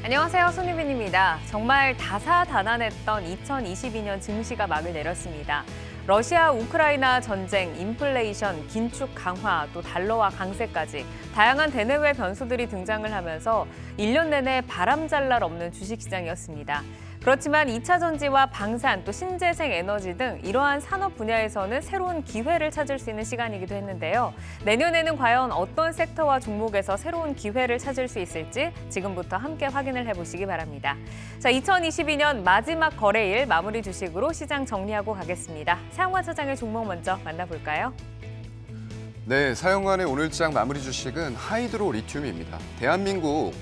안녕하세요. 손유빈입니다. 정말 다사다난했던 2022년 증시가 막을 내렸습니다. 러시아 우크라이나 전쟁, 인플레이션, 긴축 강화, 또 달러화 강세까지 다양한 대내외 변수들이 등장을 하면서 1년 내내 바람잘 날 없는 주식시장이었습니다. 그렇지만 2차 전지와 방산, 또 신재생 에너지 등 이러한 산업 분야에서는 새로운 기회를 찾을 수 있는 시간이기도 했는데요. 내년에는 과연 어떤 섹터와 종목에서 새로운 기회를 찾을 수 있을지 지금부터 함께 확인을 해보시기 바랍니다. 자, 2022년 마지막 거래일 마무리 주식으로 시장 정리하고 가겠습니다. 사용관 차장의 종목 먼저 만나볼까요? 네, 사용관의 오늘장 마무리 주식은 하이드로 리튬입니다. 대한민국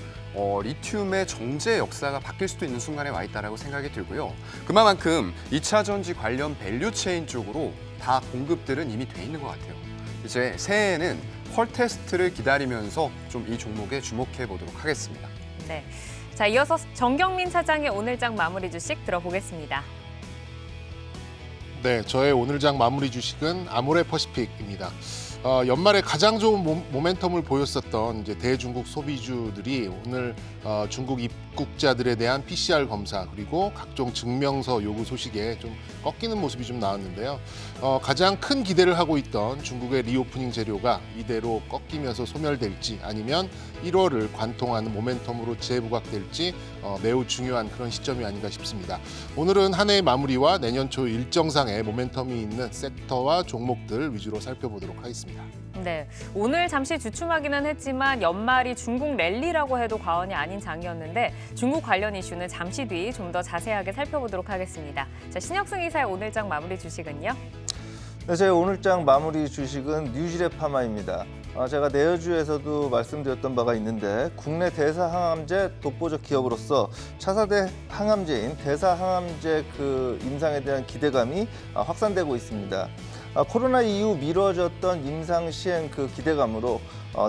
리튬의 정제 역사가 바뀔 수도 있는 순간에 와 있다고 생각이 들고요. 그만큼 2차 전지 관련 밸류체인 쪽으로 다 공급들은 이미 돼 있는 것 같아요. 이제 새해에는 펄 테스트를 기다리면서 좀 이 종목에 주목해 보도록 하겠습니다. 네, 자 이어서 정경민 차장의 오늘장 마무리 주식 들어보겠습니다. 네, 저의 오늘장 마무리 주식은 아모레퍼시픽입니다. 연말에 가장 좋은 모멘텀을 보였었던 이제 대중국 소비주들이 오늘 중국 입국자들에 대한 PCR 검사 그리고 각종 증명서 요구 소식에 좀 꺾이는 모습이 좀 나왔는데요. 가장 큰 기대를 하고 있던 중국의 리오프닝 재료가 이대로 꺾이면서 소멸될지 아니면 1월을 관통하는 모멘텀으로 재부각될지 매우 중요한 그런 시점이 아닌가 싶습니다. 오늘은 한 해의 마무리와 내년 초 일정상의 모멘텀이 있는 섹터와 종목들 위주로 살펴보도록 하겠습니다. 네, 오늘 잠시 주춤하기는 했지만 연말이 중국 랠리라고 해도 과언이 아닌 장이었는데 중국 관련 이슈는 잠시 뒤 좀 더 자세하게 살펴보도록 하겠습니다. 자, 신혁승 이사의 오늘장 마무리 주식은요? 네, 제 오늘장 마무리 주식은 뉴질의 파마입니다. 제가 내여주에서도 말씀드렸던 바가 있는데 국내 대사항암제 독보적 기업으로서 차세대 항암제인 대사항암제 임상에 대한 기대감이 확산되고 있습니다. 코로나 이후 미뤄졌던 임상 시행 기대감으로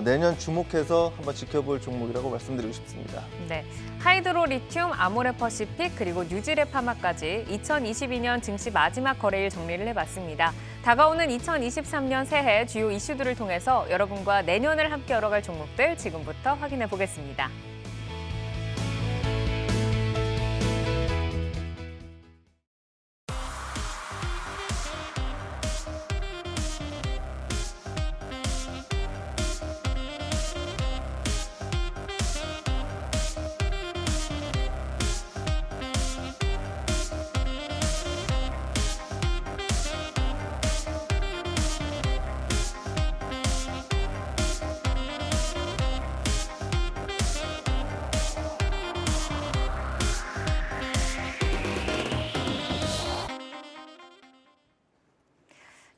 내년 주목해서 한번 지켜볼 종목이라고 말씀드리고 싶습니다. 네, 하이드로 리튬, 아모레퍼시픽 그리고 뉴질의 파마까지 2022년 증시 마지막 거래일 정리를 해봤습니다. 다가오는 2023년 새해 주요 이슈들을 통해서 여러분과 내년을 함께 열어갈 종목들 지금부터 확인해 보겠습니다.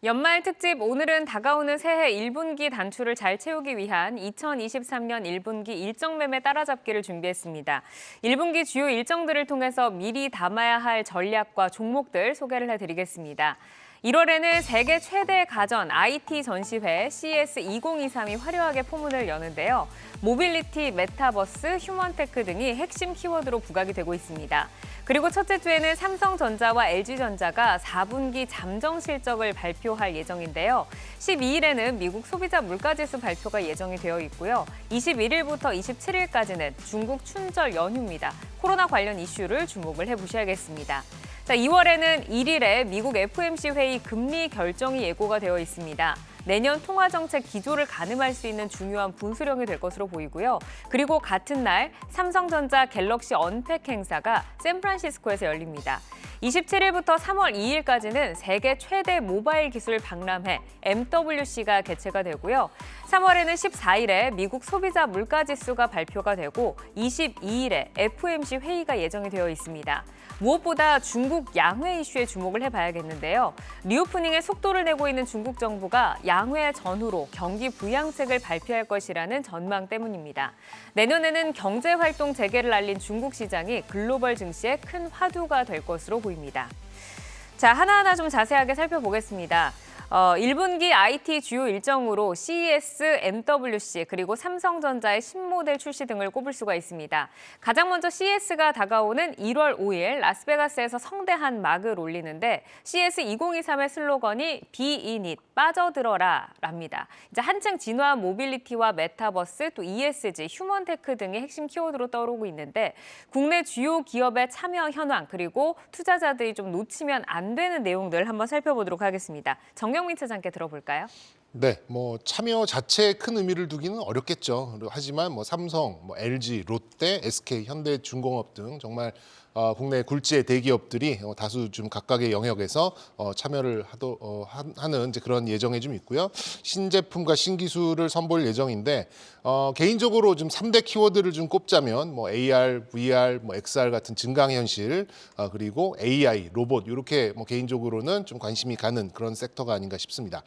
연말 특집 오늘은 다가오는 새해 1분기 단추를 잘 채우기 위한 2023년 1분기 일정 매매 따라잡기를 준비했습니다. 1분기 주요 일정들을 통해서 미리 담아야 할 전략과 종목들 소개를 해드리겠습니다. 1월에는 세계 최대 가전 IT 전시회 CES 2023이 화려하게 포문을 여는데요. 모빌리티, 메타버스, 휴먼테크 등이 핵심 키워드로 부각이 되고 있습니다. 그리고 첫째 주에는 삼성전자와 LG전자가 4분기 잠정 실적을 발표할 예정인데요. 12일에는 미국 소비자 물가지수 발표가 예정이 되어 있고요. 21일부터 27일까지는 중국 춘절 연휴입니다. 코로나 관련 이슈를 주목을 해보셔야겠습니다. 자, 2월에는 1일에 미국 FOMC 회의 금리 결정이 예고가 되어 있습니다. 내년 통화정책 기조를 가늠할 수 있는 중요한 분수령이 될 것으로 보이고요. 그리고 같은 날 삼성전자 갤럭시 언팩 행사가 샌프란시스코에서 열립니다. 27일부터 3월 2일까지는 세계 최대 모바일 기술 박람회 MWC가 개최가 되고요. 3월에는 14일에 미국 소비자 물가지수가 발표가 되고 22일에 FOMC 회의가 예정이 되어 있습니다. 무엇보다 중국 양회 이슈에 주목을 해봐야겠는데요. 리오프닝의 속도를 내고 있는 중국 정부가 양회 전후로 경기 부양책을 발표할 것이라는 전망 때문입니다. 내년에는 경제활동 재개를 알린 중국 시장이 글로벌 증시에 큰 화두가 될 것으로 보입니다. 자, 하나하나 좀 자세하게 살펴보겠습니다. 1분기 IT 주요 일정으로 CES, MWC 그리고 삼성전자의 신모델 출시 등을 꼽을 수가 있습니다. 가장 먼저 CES가 다가오는 1월 5일 라스베가스에서 성대한 막을 올리는데 CES 2023의 슬로건이 Be in it, 빠져들어라랍니다. 이제 한층 진화한 모빌리티와 메타버스, 또 ESG, 휴먼테크 등의 핵심 키워드로 떠오르고 있는데 국내 주요 기업의 참여 현황 그리고 투자자들이 좀 놓치면 안 되는 내용들 한번 살펴보도록 하겠습니다. 정경민 차장께 들어볼까요? 네, 뭐 참여 자체에 큰 의미를 두기는 어렵겠죠. 하지만 뭐 삼성, 뭐 LG, 롯데, SK, 현대중공업 등 정말 국내 굴지의 대기업들이 다수 좀 각각의 영역에서 참여를 하는 이제 그런 예정이 좀 있고요. 신제품과 신기술을 선보일 예정인데 개인적으로 좀 3대 키워드를 좀 꼽자면 뭐 AR, VR, 뭐 XR 같은 증강현실 그리고 AI, 로봇 이렇게 뭐 개인적으로는 좀 관심이 가는 그런 섹터가 아닌가 싶습니다.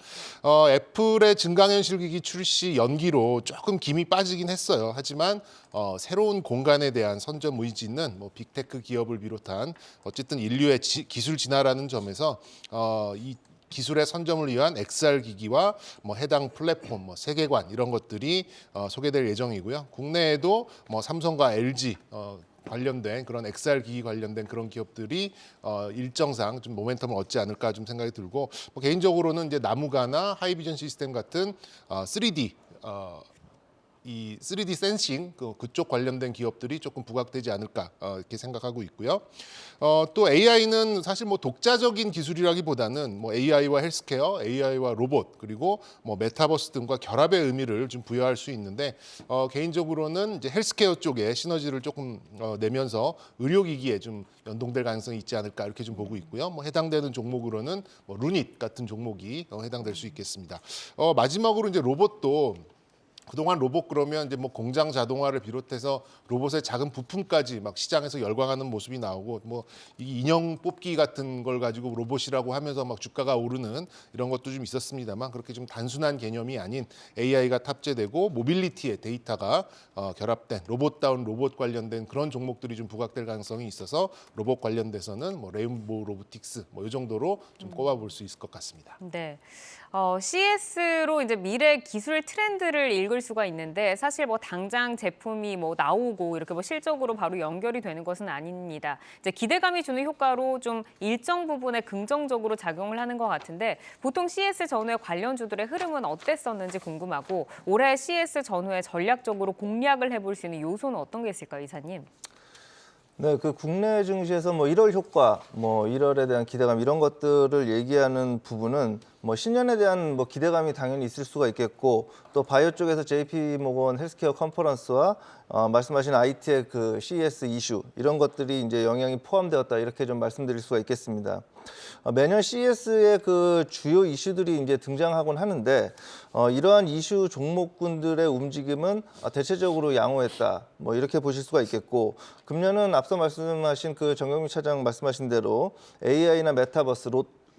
애플의 증강현실 기기 출시 연기로 조금 김이 빠지긴 했어요. 하지만 새로운 공간에 대한 선점 의지는 뭐 빅테크 기업을 비롯한 어쨌든 인류의 기술 진화라는 점에서 이 기술의 선점을 위한 XR 기기와 뭐 해당 플랫폼, 뭐 세계관 이런 것들이 소개될 예정이고요. 국내에도 뭐 삼성과 LG 관련된 그런 XR 기기 관련된 그런 기업들이 일정상 좀 모멘텀을 얻지 않을까 좀 생각이 들고 뭐 개인적으로는 이제 나무가나 하이비전 시스템 같은 3D 이 3D 센싱 그쪽 관련된 기업들이 조금 부각되지 않을까 이렇게 생각하고 있고요. 또 AI는 사실 뭐 독자적인 기술이라기보다는 뭐 AI와 헬스케어, AI와 로봇 그리고 뭐 메타버스 등과 결합의 의미를 좀 부여할 수 있는데 개인적으로는 이제 헬스케어 쪽에 시너지를 조금 내면서 의료기기에 좀 연동될 가능성이 있지 않을까 이렇게 좀 보고 있고요. 뭐 해당되는 종목으로는 뭐 루닛 같은 종목이 해당될 수 있겠습니다. 마지막으로 이제 로봇도 그동안 로봇 그러면 이제 뭐 공장 자동화를 비롯해서 로봇의 작은 부품까지 막 시장에서 열광하는 모습이 나오고 뭐 이 인형 뽑기 같은 걸 가지고 로봇이라고 하면서 막 주가가 오르는 이런 것도 좀 있었습니다만 그렇게 좀 단순한 개념이 아닌 AI가 탑재되고 모빌리티의 데이터가 결합된 로봇다운 로봇 관련된 그런 종목들이 좀 부각될 가능성이 있어서 로봇 관련돼서는 뭐 레인보우 로보틱스 뭐 이 정도로 좀 꼽아볼 수 있을 것 같습니다. 네. CS로 이제 미래 기술 트렌드를 읽을 수가 있는데 사실 뭐 당장 제품이 뭐 나오고 이렇게 뭐 실적으로 바로 연결이 되는 것은 아닙니다. 이제 기대감이 주는 효과로 좀 일정 부분에 긍정적으로 작용을 하는 것 같은데 보통 CS 전후의 관련주들의 흐름은 어땠었는지 궁금하고 올해 CS 전후에 전략적으로 공략을 해볼 수 있는 요소는 어떤 게 있을까요, 이사님? 네, 그 국내 증시에서 뭐 1월 효과, 뭐 1월에 대한 기대감 이런 것들을 얘기하는 부분은 뭐 신년에 대한 뭐 기대감이 당연히 있을 수가 있겠고 또 바이오 쪽에서 JP 모건 헬스케어 컨퍼런스와 말씀하신 IT의 그 CES 이슈 이런 것들이 이제 영향이 포함되었다 이렇게 좀 말씀드릴 수가 있겠습니다. 매년 CES의 그 주요 이슈들이 이제 등장하곤 하는데 이러한 이슈 종목군들의 움직임은 대체적으로 양호했다. 뭐 이렇게 보실 수가 있겠고 금년은 앞서 말씀하신 그 정경민 차장 말씀하신 대로 AI나 메타버스,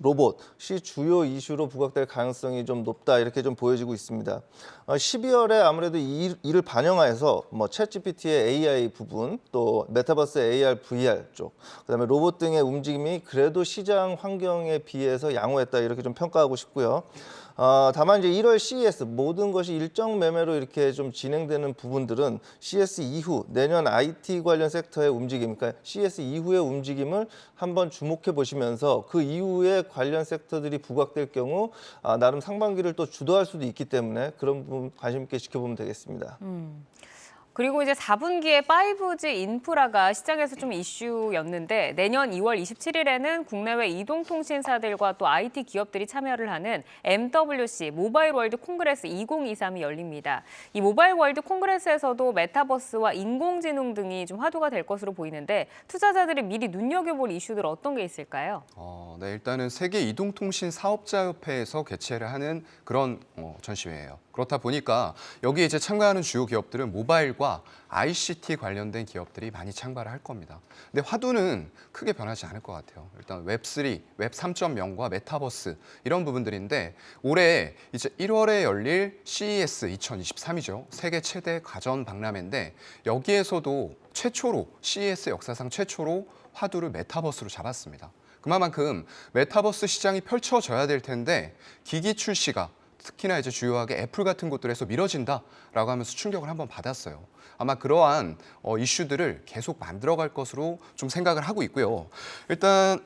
로봇이 주요 이슈로 부각될 가능성이 좀 높다 이렇게 좀 보여지고 있습니다. 12월에 아무래도 이를 반영해서 뭐 챗GPT의 AI 부분, 또 메타버스 AR, VR 쪽, 그다음에 로봇 등의 움직임이 그래도 시장 환경에 비해서 양호했다 이렇게 좀 평가하고 싶고요. 다만 이제 1월 CES 모든 것이 일정 매매로 이렇게 좀 진행되는 부분들은 CES 이후 내년 IT 관련 섹터의 움직임, 그러니까 CES 이후의 움직임을 한번 주목해 보시면서 그 이후에 관련 섹터들이 부각될 경우 나름 상반기를 또 주도할 수도 있기 때문에 그런 부분 관심 있게 지켜보면 되겠습니다. 그리고 이제 4분기에 5G 인프라가 시장에서 좀 이슈였는데 내년 2월 27일에는 국내외 이동통신사들과 또 IT 기업들이 참여를 하는 MWC 모바일 월드 콩그레스 2023이 열립니다. 이 모바일 월드 콩그레스에서도 메타버스와 인공지능 등이 좀 화두가 될 것으로 보이는데 투자자들이 미리 눈여겨볼 이슈들 어떤 게 있을까요? 네, 일단은 세계 이동통신 사업자협회에서 개최를 하는 그런 전시회예요. 그렇다 보니까 여기에 이제 참가하는 주요 기업들은 모바일과 ICT 관련된 기업들이 많이 참가를 할 겁니다. 근데 화두는 크게 변하지 않을 것 같아요. 일단 웹3, 웹 3.0과 메타버스 이런 부분들인데 올해 이제 1월에 열릴 CES 2023이죠. 세계 최대 가전 박람회인데 여기에서도 최초로 CES 역사상 최초로 화두를 메타버스로 잡았습니다. 그만큼 메타버스 시장이 펼쳐져야 될 텐데 기기 출시가 특히나 이제 주요하게 애플 같은 곳들에서 미뤄진다라고 하면서 충격을 한번 받았어요. 아마 그러한 이슈들을 계속 만들어갈 것으로 좀 생각을 하고 있고요. 일단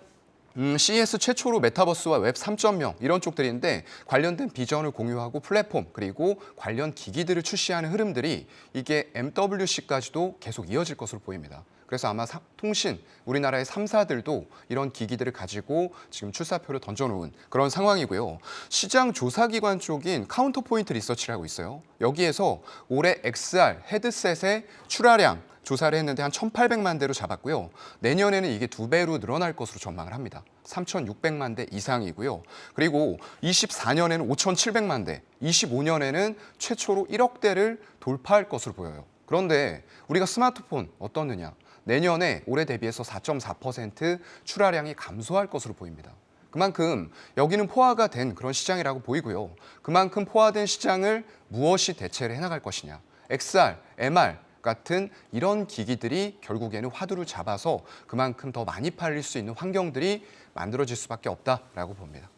CES 최초로 메타버스와 웹 3.0 이런 쪽들인데 관련된 비전을 공유하고 플랫폼 그리고 관련 기기들을 출시하는 흐름들이 이게 MWC까지도 계속 이어질 것으로 보입니다. 그래서 아마 통신, 우리나라의 3사들도 이런 기기들을 가지고 지금 출사표를 던져놓은 그런 상황이고요. 시장 조사기관 쪽인 카운터포인트 리서치를 하고 있어요. 여기에서 올해 XR 헤드셋의 출하량 조사를 했는데 한 1,800만 대로 잡았고요. 내년에는 이게 2배로 늘어날 것으로 전망을 합니다. 3,600만 대 이상이고요. 그리고 24년에는 5,700만 대, 25년에는 최초로 1억 대를 돌파할 것으로 보여요. 그런데 우리가 스마트폰 어떻느냐? 내년에 올해 대비해서 4.4% 출하량이 감소할 것으로 보입니다. 그만큼 여기는 포화가 된 그런 시장이라고 보이고요. 그만큼 포화된 시장을 무엇이 대체를 해나갈 것이냐. XR, MR 같은 이런 기기들이 결국에는 화두를 잡아서 그만큼 더 많이 팔릴 수 있는 환경들이 만들어질 수밖에 없다라고 봅니다.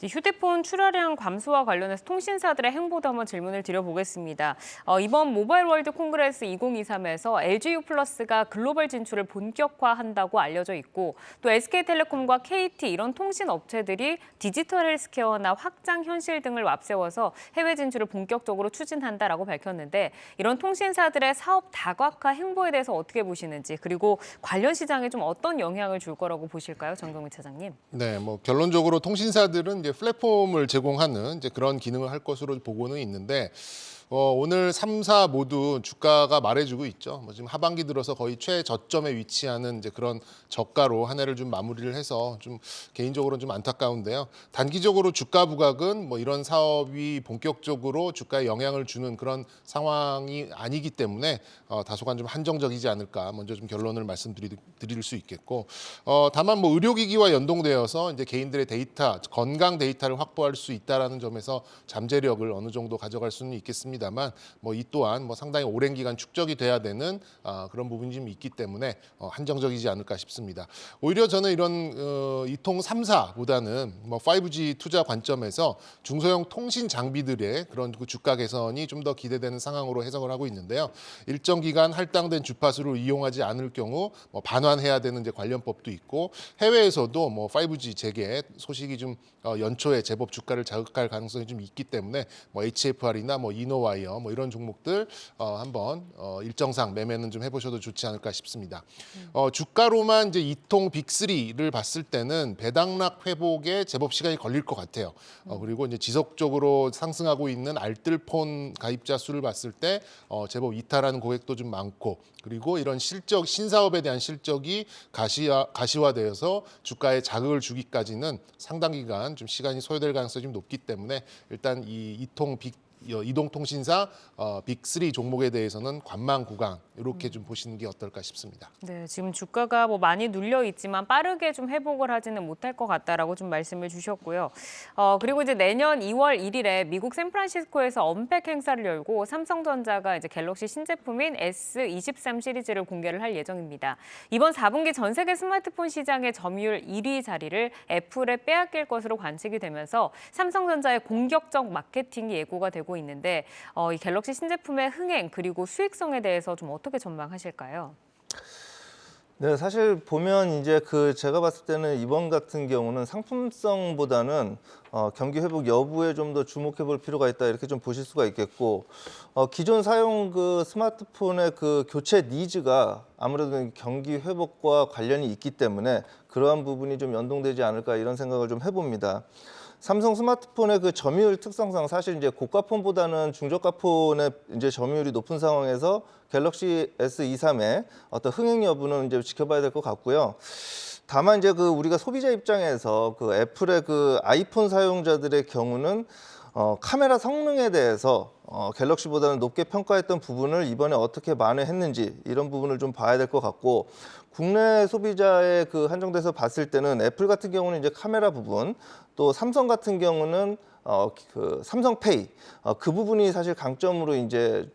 휴대폰 출하량 감소와 관련해서 통신사들의 행보도 한번 질문을 드려보겠습니다. 이번 모바일 월드 콩그레스 2023에서 LGU 플러스가 글로벌 진출을 본격화한다고 알려져 있고 또 SK텔레콤과 KT 이런 통신 업체들이 디지털 헬스케어나 확장 현실 등을 앞세워서 해외 진출을 본격적으로 추진한다라고 밝혔는데 이런 통신사들의 사업 다각화 행보에 대해서 어떻게 보시는지 그리고 관련 시장에 좀 어떤 영향을 줄 거라고 보실까요, 정경민 차장님? 네, 뭐 결론적으로 통신사들은 이제 플랫폼을 제공하는 이제 그런 기능을 할 것으로 보고는 있는데 오늘 3사 모두 주가가 말해주고 있죠. 뭐 지금 하반기 들어서 거의 최저점에 위치하는 이제 그런 저가로 한 해를 좀 마무리를 해서 좀 개인적으로는 좀 안타까운데요. 단기적으로 주가 부각은 뭐 이런 사업이 본격적으로 주가에 영향을 주는 그런 상황이 아니기 때문에 다소간 좀 한정적이지 않을까 먼저 좀 결론을 말씀드릴 수 있겠고 다만 뭐 의료기기와 연동되어서 이제 개인들의 데이터, 건강 데이터를 확보할 수 있다라는 점에서 잠재력을 어느 정도 가져갈 수는 있겠습니다. 다만 뭐 이 또한 뭐 상당히 오랜 기간 축적이 돼야 되는 그런 부분이 좀 있기 때문에 한정적이지 않을까 싶습니다. 오히려 저는 이런 이통 3사보다는 뭐 5G 투자 관점에서 중소형 통신 장비들의 그런 그 주가 개선이 좀 더 기대되는 상황으로 해석을 하고 있는데요. 일정 기간 할당된 주파수를 이용하지 않을 경우 뭐 반환해야 되는 이제 관련법도 있고 해외에서도 뭐 5G 재개 소식이 좀 연초에 제법 주가를 자극할 가능성이 좀 있기 때문에 뭐 HFR이나 뭐 이노와이어 뭐 이런 종목들 한번 일정상 매매는 좀 해보셔도 좋지 않을까 싶습니다. 주가로만 이제 이통 빅3를 봤을 때는 배당락 회복에 제법 시간이 걸릴 것 같아요. 그리고 이제 지속적으로 상승하고 있는 알뜰폰 가입자 수를 봤을 때 제법 이탈하는 고객도 좀 많고 그리고 이런 실적 신사업에 대한 실적이 가시화되어서 주가에 자극을 주기까지는 상당 기간 좀 시간이 소요될 가능성이 좀 높기 때문에 일단 이 이동통신사 빅3 종목에 대해서는 관망 구간 이렇게 좀 보시는 게 어떨까 싶습니다. 네, 지금 주가가 뭐 많이 눌려 있지만 빠르게 좀 회복을 하지는 못할 것 같다라고 좀 말씀을 주셨고요. 그리고 이제 내년 2월 1일에 미국 샌프란시스코에서 언팩 행사를 열고 삼성전자가 이제 갤럭시 신제품인 S23 시리즈를 공개를 할 예정입니다. 이번 4분기 전 세계 스마트폰 시장의 점유율 1위 자리를 애플에 빼앗길 것으로 관측이 되면서 삼성전자의 공격적 마케팅이 예고가 되고 있는데 이 갤럭시 신제품의 흥행 그리고 수익성에 대해서 좀 어떻게 전망하실까요? 네, 사실 보면 이제 제가 봤을 때는 이번 같은 경우는 상품성보다는 경기 회복 여부에 좀 더 주목해 볼 필요가 있다 이렇게 좀 보실 수가 있겠고 기존 사용 스마트폰의 교체 니즈가 아무래도 경기 회복과 관련이 있기 때문에 그러한 부분이 좀 연동되지 않을까 이런 생각을 좀 해봅니다. 삼성 스마트폰의 점유율 특성상 사실 이제 고가폰보다는 중저가폰의 이제 점유율이 높은 상황에서 갤럭시 S23의 어떤 흥행 여부는 이제 지켜봐야 될 것 같고요. 다만 이제 우리가 소비자 입장에서 애플의 아이폰 사용자들의 경우는 카메라 성능에 대해서 갤럭시보다는 높게 평가했던 부분을 이번에 어떻게 만회했는지 이런 부분을 좀 봐야 될 것 같고 국내 소비자의 한정돼서 봤을 때는 애플 같은 경우는 이제 카메라 부분 또 삼성 같은 경우는 삼성페이 그 부분이 사실 강점으로 이제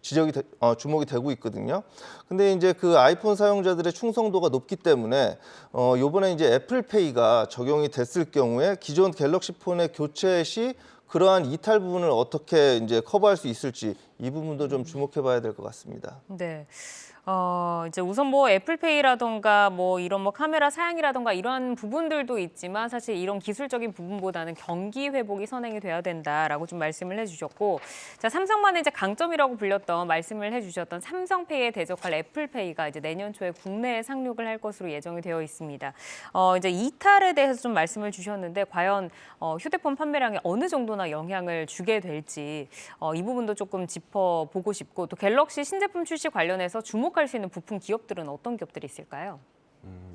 주목이 되고 있거든요. 근데 이제 그 아이폰 사용자들의 충성도가 높기 때문에 요번에 이제 애플페이가 적용이 됐을 경우에 기존 갤럭시 폰의 교체 시 그러한 이탈 부분을 어떻게 이제 커버할 수 있을지 이 부분도 좀 주목해 봐야 될 것 같습니다. 네. 이제 우선 뭐 애플페이라던가 뭐 이런 뭐 카메라 사양이라던가 이런 부분들도 있지만 사실 이런 기술적인 부분보다는 경기 회복이 선행이 돼야 된다라고 좀 말씀을 해주셨고, 자, 삼성만의 이제 강점이라고 불렸던 말씀을 해주셨던 삼성페이에 대적할 애플페이가 이제 내년 초에 국내에 상륙을 할 것으로 예정이 되어 있습니다. 이제 이탈에 대해서 좀 말씀을 주셨는데 과연 휴대폰 판매량에 어느 정도나 영향을 주게 될지 이 부분도 조금 짚어보고 싶고, 또 갤럭시 신제품 출시 관련해서 주목할 수 있는 부품 기업들은 어떤 기업들이 있을까요?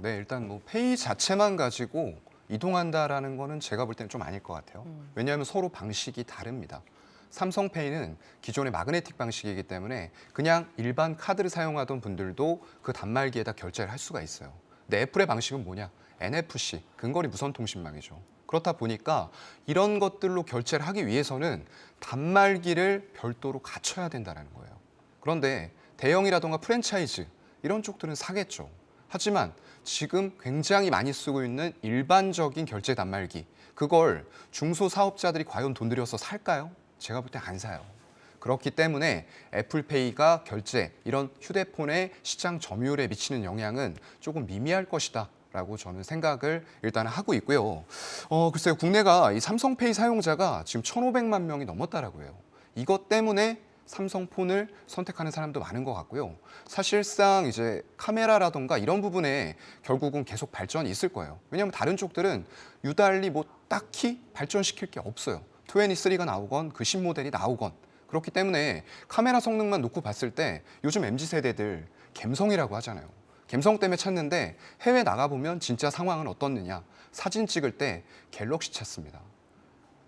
네, 일단 뭐 페이 자체만 가지고 이동한다라는 거는 제가 볼 때는 좀 아닐 것 같아요. 왜냐하면 서로 방식이 다릅니다. 삼성페이는 기존의 마그네틱 방식이기 때문에 그냥 일반 카드를 사용하던 분들도 그 단말기에다 결제를 할 수가 있어요. 근데 애플의 방식은 뭐냐? NFC, 근거리 무선통신망이죠. 그렇다 보니까 이런 것들로 결제를 하기 위해서는 단말기를 별도로 갖춰야 된다는 거예요. 그런데 대형이라던가 프랜차이즈 이런 쪽들은 사겠죠. 하지만 지금 굉장히 많이 쓰고 있는 일반적인 결제 단말기, 그걸 중소사업자들이 과연 돈 들여서 살까요? 제가 볼 때 안 사요. 그렇기 때문에 애플페이가 결제, 이런 휴대폰의 시장 점유율에 미치는 영향은 조금 미미할 것이다 라고 저는 생각을 일단 하고 있고요. 글쎄요, 국내가 이 삼성페이 사용자가 지금 1,500만 명이 넘었다라고 해요. 이것 때문에 삼성폰을 선택하는 사람도 많은 것 같고요. 사실상 이제 카메라라던가 이런 부분에 결국은 계속 발전이 있을 거예요. 왜냐하면 다른 쪽들은 유달리 뭐 딱히 발전시킬 게 없어요. 23가 나오건 그 신모델이 나오건. 그렇기 때문에 카메라 성능만 놓고 봤을 때 요즘 MZ세대들 갬성이라고 하잖아요. 갬성 때문에 찾는데 해외 나가보면 진짜 상황은 어떻느냐. 사진 찍을 때 갤럭시 찾습니다.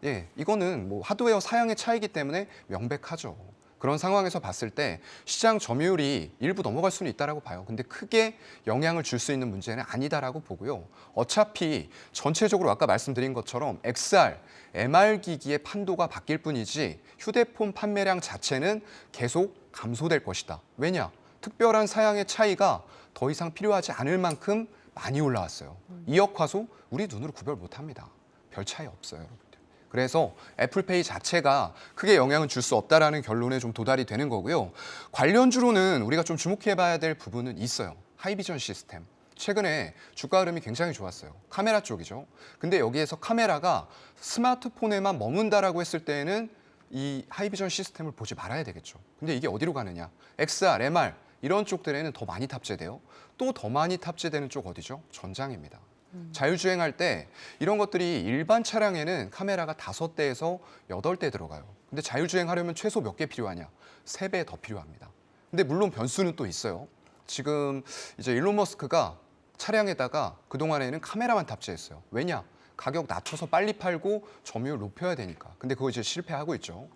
예, 이거는 뭐 하드웨어 사양의 차이기 때문에 명백하죠. 그런 상황에서 봤을 때 시장 점유율이 일부 넘어갈 수는 있다라고 봐요. 근데 크게 영향을 줄 수 있는 문제는 아니다라고 보고요. 어차피 전체적으로 아까 말씀드린 것처럼 XR, MR 기기의 판도가 바뀔 뿐이지 휴대폰 판매량 자체는 계속 감소될 것이다. 왜냐? 특별한 사양의 차이가 더 이상 필요하지 않을 만큼 많이 올라왔어요. 2억 화소 우리 눈으로 구별 못합니다. 별 차이 없어요. 그래서 애플페이 자체가 크게 영향을 줄 수 없다라는 결론에 좀 도달이 되는 거고요. 관련주로는 우리가 좀 주목해봐야 될 부분은 있어요. 하이비전 시스템. 최근에 주가 흐름이 굉장히 좋았어요. 카메라 쪽이죠. 근데 여기에서 카메라가 스마트폰에만 머문다라고 했을 때에는 이 하이비전 시스템을 보지 말아야 되겠죠. 근데 이게 어디로 가느냐? XR, MR 이런 쪽들에는 더 많이 탑재돼요. 또 더 많이 탑재되는 쪽 어디죠? 전장입니다. 자율주행할 때 이런 것들이 일반 차량에는 카메라가 5대에서 8대 들어가요. 근데 자율주행하려면 최소 몇 개 필요하냐? 3배 더 필요합니다. 근데 물론 변수는 또 있어요. 지금 이제 일론 머스크가 차량에다가 그동안에는 카메라만 탑재했어요. 왜냐? 가격 낮춰서 빨리 팔고 점유율 높여야 되니까. 근데 그거 이제 실패하고 있죠.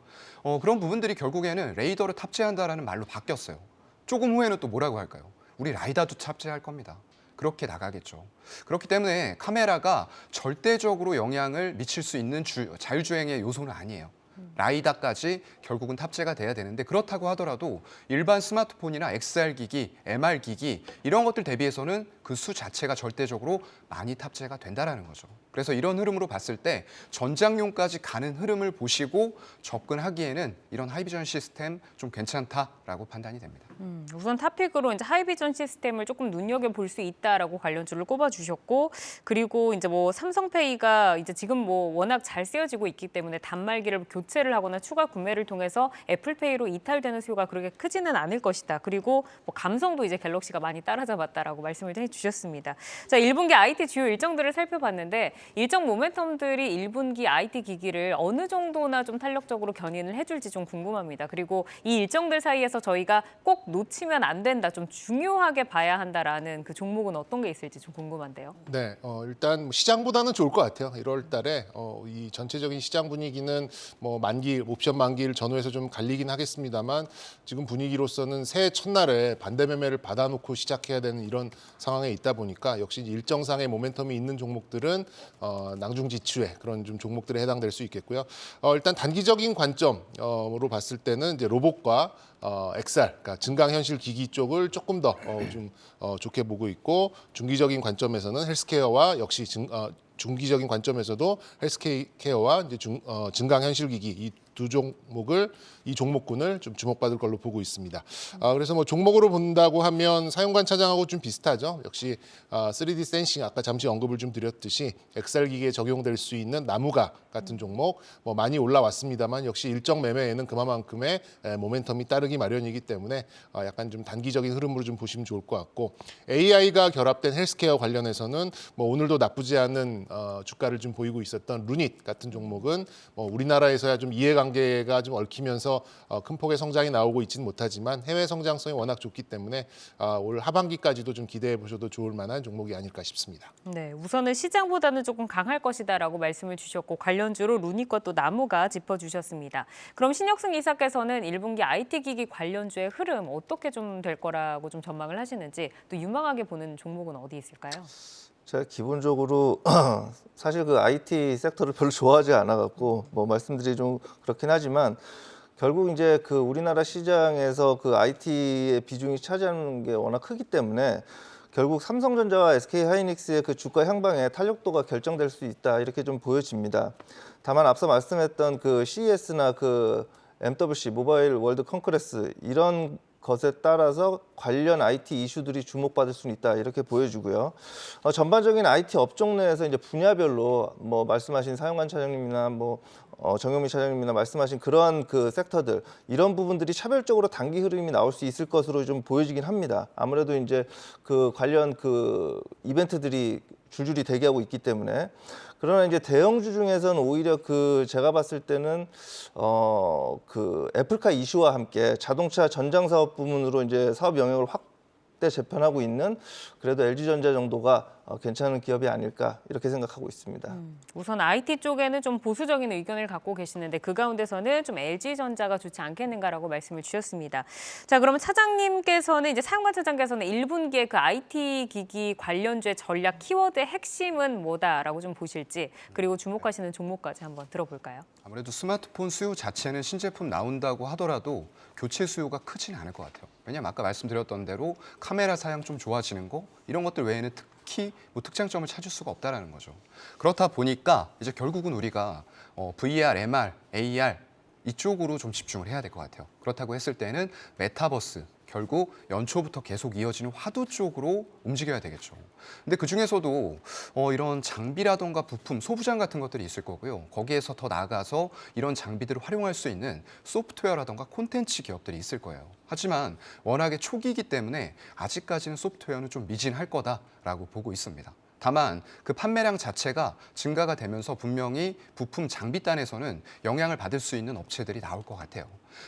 그런 부분들이 결국에는 레이더를 탑재한다라는 말로 바뀌었어요. 조금 후에는 또 뭐라고 할까요? 우리 라이다도 탑재할 겁니다. 그렇게 나가겠죠. 그렇기 때문에 카메라가 절대적으로 영향을 미칠 수 있는 자율주행의 요소는 아니에요. 라이다까지 결국은 탑재가 돼야 되는데, 그렇다고 하더라도 일반 스마트폰이나 XR 기기, MR 기기 이런 것들 대비해서는 그 수 자체가 절대적으로 많이 탑재가 된다는 거죠. 그래서 이런 흐름으로 봤을 때 전장용까지 가는 흐름을 보시고 접근하기에는 이런 하이비전 시스템 좀 괜찮다라고 판단이 됩니다. 우선 탑픽으로 이제 하이비전 시스템을 조금 눈여겨볼 수 있다라고 관련주를 꼽아주셨고, 그리고 이제 뭐 삼성페이가 이제 지금 뭐 워낙 잘 쓰여지고 있기 때문에 단말기를 교체를 하거나 추가 구매를 통해서 애플페이로 이탈되는 수요가 그렇게 크지는 않을 것이다. 그리고 뭐 감성도 이제 갤럭시가 많이 따라잡았다라고 말씀을 해주셨습니다. 자, 1분기 IT 주요 일정들을 살펴봤는데 일정 모멘텀들이 1분기 IT 기기를 어느 정도나 좀 탄력적으로 견인을 해줄지 좀 궁금합니다. 그리고 이 일정들 사이에서 저희가 꼭 놓치면 안 된다, 좀 중요하게 봐야 한다라는 그 종목은 어떤 게 있을지 좀 궁금한데요. 네, 일단 시장보다는 좋을 것 같아요. 1월 달에 이 전체적인 시장 분위기는 뭐 만기, 옵션 만기를 전후해서 좀 갈리긴 하겠습니다만 지금 분위기로서는 새해 첫날에 반대 매매를 받아놓고 시작해야 되는 이런 상황에 있다 보니까 역시 일정상의 모멘텀이 있는 종목들은 낭중지추의 그런 좀 종목들에 해당될 수 있겠고요. 일단 단기적인 관점으로 봤을 때는 이제 로봇과 XR, 그러니까 증강현실 기기 쪽을 조금 더 좋게 보고 있고 중기적인 관점에서는 헬스케어와 역시 중기적인 관점에서도 헬스케어와 이제 증강현실 기기 이 두 종목을 이 종목군을 좀 주목받을 걸로 보고 있습니다. 그래서 뭐 종목으로 본다고 하면 사용관 차장하고 좀 비슷하죠. 역시 3D 센싱 아까 잠시 언급을 좀 드렸듯이 XR 기기에 적용될 수 있는 나무가 같은 종목 뭐 많이 올라왔습니다만 역시 일정 매매에는 그만큼의 모멘텀이 따르기 마련이기 때문에 약간 좀 단기적인 흐름으로 좀 보시면 좋을 것 같고 AI가 결합된 헬스케어 관련해서는 뭐 오늘도 나쁘지 않은 주가를 좀 보이고 있었던 루닛 같은 종목은 뭐 우리나라에서야 좀 이해관계가 좀 얽히면서 큰 폭의 성장이 나오고 있지는 못하지만 해외 성장성이 워낙 좋기 때문에 올 하반기까지도 좀 기대해 보셔도 좋을 만한 종목이 아닐까 싶습니다. 네, 우선은 시장보다는 조금 강할 것이다라고 말씀을 주셨고 관련주로 루닛과 또 나무가 짚어주셨습니다. 그럼 신혁승 이사께서는 1분기 IT 기기 관련주의 흐름 어떻게 좀 될 거라고 좀 전망을 하시는지 또 유망하게 보는 종목은 어디 있을까요? 제가 기본적으로 사실 그 IT 섹터를 별로 좋아하지 않아 갖고 뭐 말씀드리기 좀 그렇긴 하지만 결국 이제 그 우리나라 시장에서 그 IT의 비중이 차지하는 게 워낙 크기 때문에 결국 삼성전자와 SK하이닉스의 그 주가 향방에 탄력도가 결정될 수 있다 이렇게 좀 보여집니다. 다만 앞서 말씀했던 그 CES나 그 MWC 모바일 월드 컨그레스 이런 것에 따라서 관련 IT 이슈들이 주목받을 수는 있다 이렇게 보여주고요. 전반적인 IT 업종 내에서 이제 분야별로 뭐 말씀하신 사용관 차장님이나 뭐 정영민 차장님이나 말씀하신 그러한 그 섹터들 이런 부분들이 차별적으로 단기 흐름이 나올 수 있을 것으로 좀 보여지긴 합니다. 아무래도 이제 그 관련 그 이벤트들이 줄줄이 대기하고 있기 때문에 그러나 이제 대형주 중에서는 오히려 그 제가 봤을 때는 그 애플카 이슈와 함께 자동차 전장 사업 부문으로 이제 사업 영역을 확대 재편하고 있는 그래도 LG전자 정도가 괜찮은 기업이 아닐까 이렇게 생각하고 있습니다. 우선 IT 쪽에는 좀 보수적인 의견을 갖고 계시는데 그 가운데서는 좀 LG전자가 좋지 않겠는가라고 말씀을 주셨습니다. 자, 그러면 차장님께서는 이제 사용관 차장께서는 1분기에 그 IT 기기 관련주의 전략 키워드의 핵심은 뭐다라고 좀 보실지 그리고 주목하시는 종목까지 한번 들어볼까요? 아무래도 스마트폰 수요 자체는 신제품 나온다고 하더라도 교체 수요가 크지는 않을 것 같아요. 왜냐하면 아까 말씀드렸던 대로 카메라 사양 좀 좋아지는 거 이런 것들 외에는 특히 뭐 특장점을 찾을 수가 없다라는 거죠. 그렇다 보니까 이제 결국은 우리가 VR, MR, AR 이쪽으로 좀 집중을 해야 될 것 같아요. 그렇다고 했을 때는 메타버스 결국 연초부터 계속 이어지는 화두 쪽으로 움직여야 되겠죠. 근데 그중에서도 이런 장비라던가 부품, 소부장 같은 것들이 있을 거고요. 거기에서 더 나아가서 이런 장비들을 활용할 수 있는 소프트웨어라던가 콘텐츠 기업들이 있을 거예요. 하지만 워낙에 초기이기 때문에 아직까지는 소프트웨어는 좀 미진할 거다라고 보고 있습니다. 다만 그 판매량 자체가 증가가 되면서 분명히 부품 장비단에서는 영향을 받을 수 있는 업체들이 나올 것 같아요.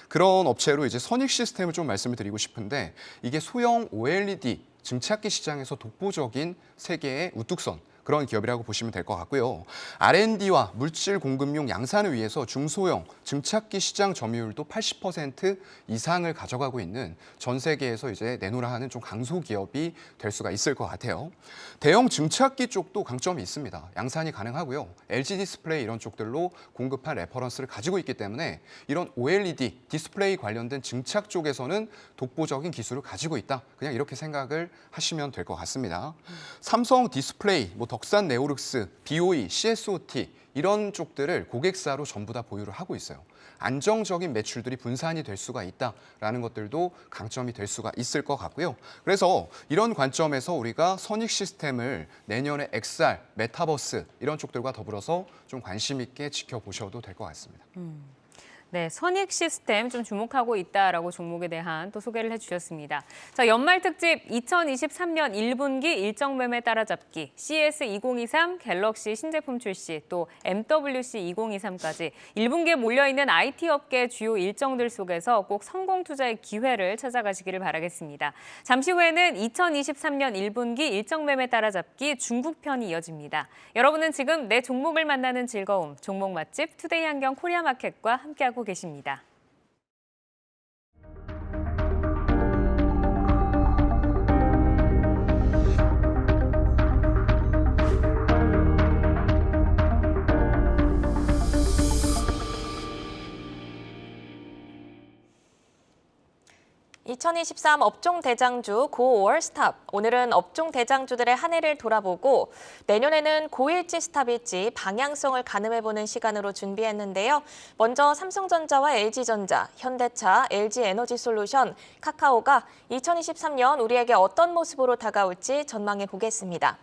그런 업체로 이제 선익 시스템을 좀 말씀을 드리고 싶은데 이게 소형 OLED 증착기 시장에서 독보적인 세계의 우뚝선 그런 기업이라고 보시면 될 것 같고요. R&D와 물질 공급용 양산을 위해서 중소형 증착기 시장 점유율도 80% 이상을 가져가고 있는 전 세계에서 이제 내놓으라 하는 좀 강소 기업이 될 수가 있을 것 같아요. 대형 증착기 쪽도 강점이 있습니다. 양산이 가능하고요. LG 디스플레이 이런 쪽들로 공급한 레퍼런스를 가지고 있기 때문에 이런 OLED 디스플레이 관련된 증착 쪽에서는 독보적인 기술을 가지고 있다. 그냥 이렇게 생각을 하시면 될 것 같습니다. 삼성 디스플레이, 덕산 네오룩스, BOE, CSOT 이런 쪽들을 고객사로 전부 다 보유를 하고 있어요. 안정적인 매출들이 분산이 될 수가 있다라는 것들도 강점이 될 수가 있을 것 같고요. 그래서 이런 관점에서 우리가 선익 시스템을 내년에 XR, 메타버스 이런 쪽들과 더불어서 좀 관심 있게 지켜보셔도 될 것 같습니다. 네, 선익 시스템 좀 주목하고 있다라고 종목에 대한 또 소개를 해주셨습니다. 자, 연말 특집 2023년 1분기 일정 매매 따라잡기, CS2023 갤럭시 신제품 출시, 또 MWC 2023까지 1분기에 몰려있는 IT 업계 주요 일정들 속에서 꼭 성공 투자의 기회를 찾아가시기를 바라겠습니다. 잠시 후에는 2023년 1분기 일정 매매 따라잡기 중국 편이 이어집니다. 여러분은 지금 내 종목을 만나는 즐거움, 종목 맛집 투데이 한경 코리아마켓과 함께하고 계십니다. 2023 업종 대장주 고5월 스탑. 오늘은 업종 대장주들의 한 해를 돌아보고 내년에는 고일지 스탑일지 방향성을 가늠해보는 시간으로 준비했는데요. 먼저 삼성전자와 LG전자, 현대차, LG에너지솔루션, 카카오가 2023년 우리에게 어떤 모습으로 다가올지 전망해 보겠습니다.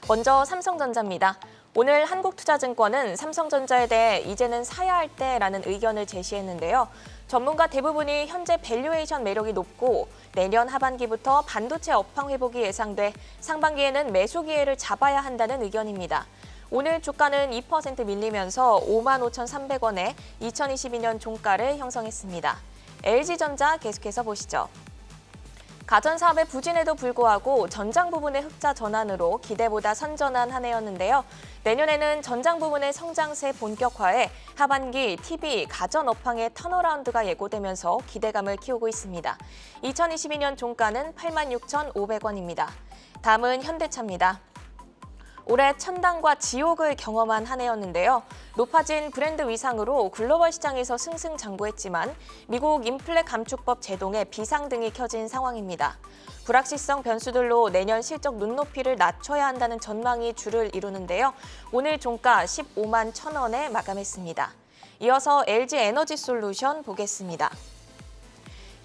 먼저 삼성전자입니다. 오늘 한국투자증권은 삼성전자에 대해 이제는 사야 할 때라는 의견을 제시했는데요. 전문가 대부분이 현재 밸류에이션 매력이 높고 내년 하반기부터 반도체 업황 회복이 예상돼 상반기에는 매수 기회를 잡아야 한다는 의견입니다. 오늘 주가는 2% 밀리면서 55,300원에 2022년 종가를 형성했습니다. LG전자 계속해서 보시죠. 가전사업의 부진에도 불구하고 전장 부분의 흑자 전환으로 기대보다 선전한 한 해였는데요. 내년에는 전장 부분의 성장세 본격화에 하반기 TV, 가전 업황의 턴어라운드가 예고되면서 기대감을 키우고 있습니다. 2022년 종가는 86,500원입니다. 다음은 현대차입니다. 올해 천당과 지옥을 경험한 한 해였는데요. 높아진 브랜드 위상으로 글로벌 시장에서 승승장구했지만 미국 인플레 감축법 제동에 비상등이 켜진 상황입니다. 불확실성 변수들로 내년 실적 눈높이를 낮춰야 한다는 전망이 주를 이루는데요. 오늘 종가 15만 1,000원에 마감했습니다. 이어서 LG에너지솔루션 보겠습니다.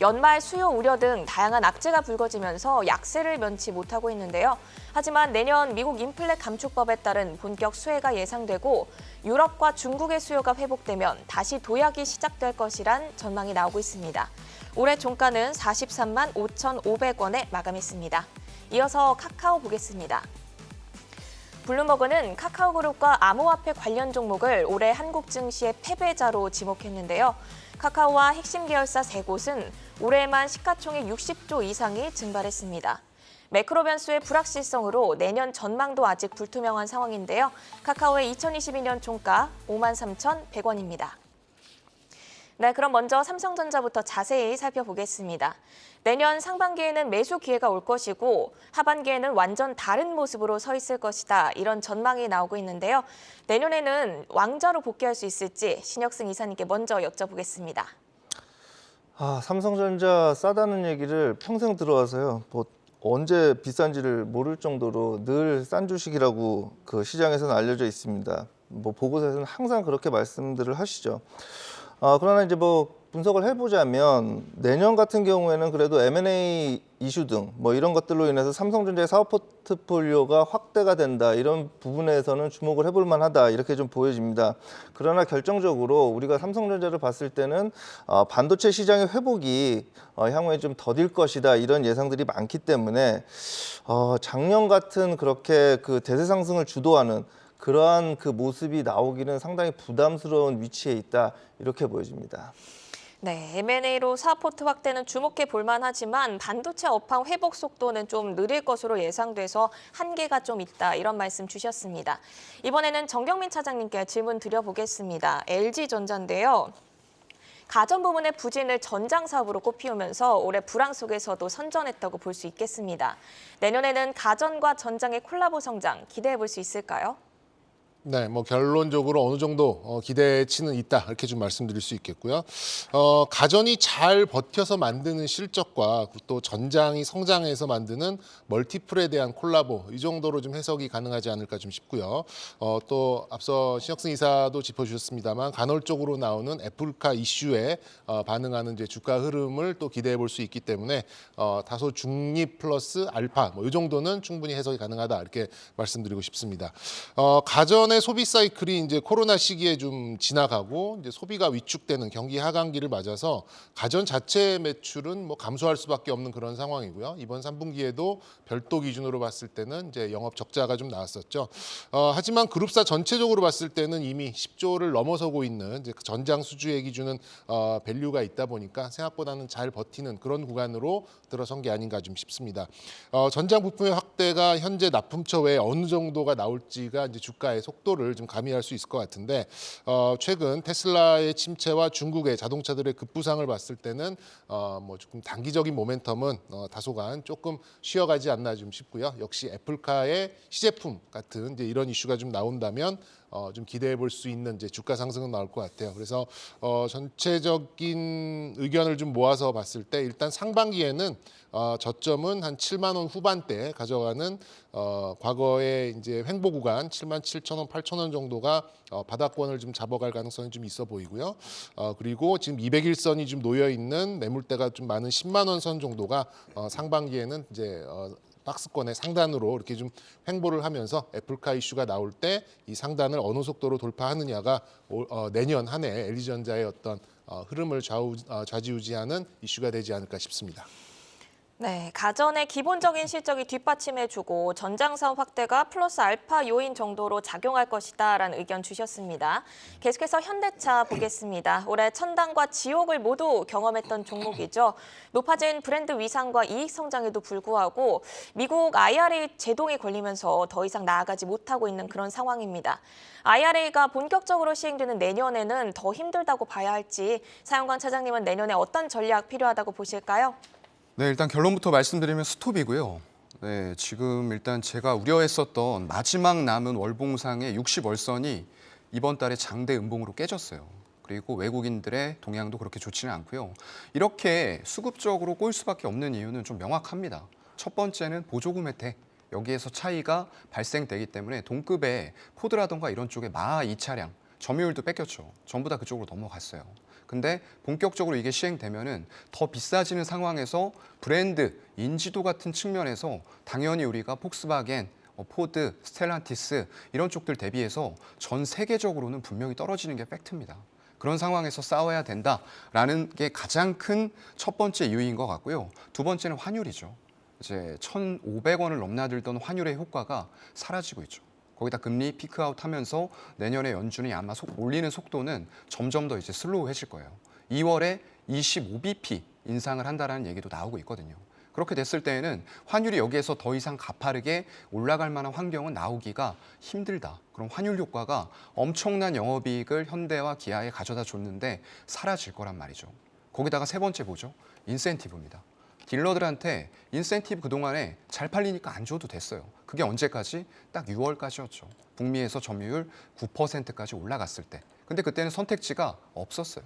연말 수요 우려 등 다양한 악재가 불거지면서 약세를 면치 못하고 있는데요. 하지만 내년 미국 인플레 감축법에 따른 본격 수혜가 예상되고 유럽과 중국의 수요가 회복되면 다시 도약이 시작될 것이란 전망이 나오고 있습니다. 올해 종가는 43만 5,500원에 마감했습니다. 이어서 카카오 보겠습니다. 블룸버그는 카카오그룹과 암호화폐 관련 종목을 올해 한국 증시의 패배자로 지목했는데요. 카카오와 핵심 계열사 3곳은 올해에만 시가총액 60조 이상이 증발했습니다. 매크로 변수의 불확실성으로 내년 전망도 아직 불투명한 상황인데요. 카카오의 2022년 종가 53,100원입니다. 네, 그럼 먼저 삼성전자부터 자세히 살펴보겠습니다. 내년 상반기에는 매수 기회가 올 것이고 하반기에는 완전 다른 모습으로 서 있을 것이다. 이런 전망이 나오고 있는데요. 내년에는 왕좌로 복귀할 수 있을지 신혁승 이사님께 먼저 여쭤보겠습니다. 삼성전자 싸다는 얘기를 평생 들어와서요. 언제 비싼지를 모를 정도로 늘 싼 주식이라고 그 시장에서는 알려져 있습니다. 보고서에서는 항상 그렇게 말씀들을 하시죠. 그러나 이제 분석을 해보자면 내년 같은 경우에는 그래도 M&A 이슈 등 이런 것들로 인해서 삼성전자의 사업 포트폴리오가 확대가 된다. 이런 부분에서는 주목을 해볼 만하다. 이렇게 좀 보여집니다. 그러나 결정적으로 우리가 삼성전자를 봤을 때는 반도체 시장의 회복이 향후에 좀 더딜 것이다. 이런 예상들이 많기 때문에 작년 같은 그렇게 그 대세 상승을 주도하는 그러한 그 모습이 나오기는 상당히 부담스러운 위치에 있다. 이렇게 보여집니다. 네, M&A로 사업 포트 확대는 주목해 볼 만하지만 반도체 업황 회복 속도는 좀 느릴 것으로 예상돼서 한계가 좀 있다. 이런 말씀 주셨습니다. 이번에는 정경민 차장님께 질문 드려보겠습니다. LG전자인데요. 가전 부분의 부진을 전장 사업으로 꼽히우면서 올해 불황 속에서도 선전했다고 볼 수 있겠습니다. 내년에는 가전과 전장의 콜라보 성장 기대해 볼 수 있을까요? 네, 결론적으로 어느 정도 기대치는 있다 이렇게 좀 말씀드릴 수 있겠고요. 가전이 잘 버텨서 만드는 실적과 또 전장이 성장해서 만드는 멀티플에 대한 콜라보 이 정도로 좀 해석이 가능하지 않을까 좀 싶고요. 또 앞서 신혁승 이사도 짚어주셨습니다만 간헐적으로 나오는 애플카 이슈에 반응하는 이제 주가 흐름을 또 기대해 볼 수 있기 때문에 다소 중립 플러스 알파 이 정도는 충분히 해석이 가능하다 이렇게 말씀드리고 싶습니다. 가전의 소비 사이클이 이제 코로나 시기에 좀 지나가고 이제 소비가 위축되는 경기 하강기를 맞아서 가전 자체 매출은 감소할 수밖에 없는 그런 상황이고요. 이번 3분기에도 별도 기준으로 봤을 때는 이제 영업 적자가 좀 나왔었죠. 하지만 그룹사 전체적으로 봤을 때는 이미 10조를 넘어서고 있는 이제 전장 수주의 기준은 밸류가 있다 보니까 생각보다는 잘 버티는 그런 구간으로 들어선 게 아닌가 좀 싶습니다. 전장 부품의 확대가 현재 납품처 외에 어느 정도가 나올지가 이제 주가의 속도를 좀 가미할 수 있을 것 같은데 최근 테슬라의 침체와 중국의 자동차들의 급부상을 봤을 때는 조금 단기적인 모멘텀은 다소간 조금 쉬어가지 않나 좀 싶고요. 역시 애플카의 시제품 같은 이제 이런 이슈가 좀 나온다면 좀 기대해 볼 수 있는 이제 주가 상승은 나올 것 같아요. 그래서 전체적인 의견을 좀 모아서 봤을 때 일단 상반기에는 저점은 한 7만 원 후반대 가져가는 과거의 이제 횡보 구간 7만 7천 원, 8천 원 정도가 바닥권을 좀 잡아갈 가능성이 좀 있어 보이고요. 그리고 지금 200일선이 좀 놓여 있는 매물대가 좀 많은 10만 원 선 정도가 상반기에는 이제 박스권의 상단으로 이렇게 좀 횡보를 하면서 애플카 이슈가 나올 때 이 상단을 어느 속도로 돌파하느냐가 내년 한 해 LG전자의 어떤 흐름을 좌지우지하는 이슈가 되지 않을까 싶습니다. 네, 가전의 기본적인 실적이 뒷받침해주고 전장사업 확대가 플러스 알파 요인 정도로 작용할 것이다라는 의견 주셨습니다. 계속해서 현대차 보겠습니다. 올해 천당과 지옥을 모두 경험했던 종목이죠. 높아진 브랜드 위상과 이익 성장에도 불구하고 미국 IRA 제동이 걸리면서 더 이상 나아가지 못하고 있는 그런 상황입니다. IRA가 본격적으로 시행되는 내년에는 더 힘들다고 봐야 할지 사영관 차장님은 내년에 어떤 전략 필요하다고 보실까요? 네, 일단 결론부터 말씀드리면 스톱이고요. 네, 지금 일단 제가 우려했었던 마지막 남은 월봉상의 60월선이 이번 달에 장대 음봉으로 깨졌어요. 그리고 외국인들의 동향도 그렇게 좋지는 않고요. 이렇게 수급적으로 꼬일 수밖에 없는 이유는 좀 명확합니다. 첫 번째는 보조금 혜택. 여기에서 차이가 발생되기 때문에 동급의 포드라던가 이런 쪽에 마 2차량, 점유율도 뺏겼죠. 전부 다 그쪽으로 넘어갔어요. 근데 본격적으로 이게 시행되면은 더 비싸지는 상황에서 브랜드, 인지도 같은 측면에서 당연히 우리가 폭스바겐, 포드, 스텔란티스 이런 쪽들 대비해서 전 세계적으로는 분명히 떨어지는 게 팩트입니다. 그런 상황에서 싸워야 된다라는 게 가장 큰 첫 번째 이유인 것 같고요. 두 번째는 환율이죠. 이제 1,500원을 넘나들던 환율의 효과가 사라지고 있죠. 거기다 금리 피크아웃 하면서 내년에 연준이 아마 올리는 속도는 점점 더 이제 슬로우해질 거예요. 2월에 25bp 인상을 한다라는 얘기도 나오고 있거든요. 그렇게 됐을 때에는 환율이 여기에서 더 이상 가파르게 올라갈 만한 환경은 나오기가 힘들다. 그럼 환율 효과가 엄청난 영업이익을 현대와 기아에 가져다 줬는데 사라질 거란 말이죠. 거기다가 세 번째 보죠. 인센티브입니다. 딜러들한테 인센티브 그동안에 잘 팔리니까 안 줘도 됐어요. 그게 언제까지? 딱 6월까지였죠. 북미에서 점유율 9%까지 올라갔을 때. 근데 그때는 선택지가 없었어요.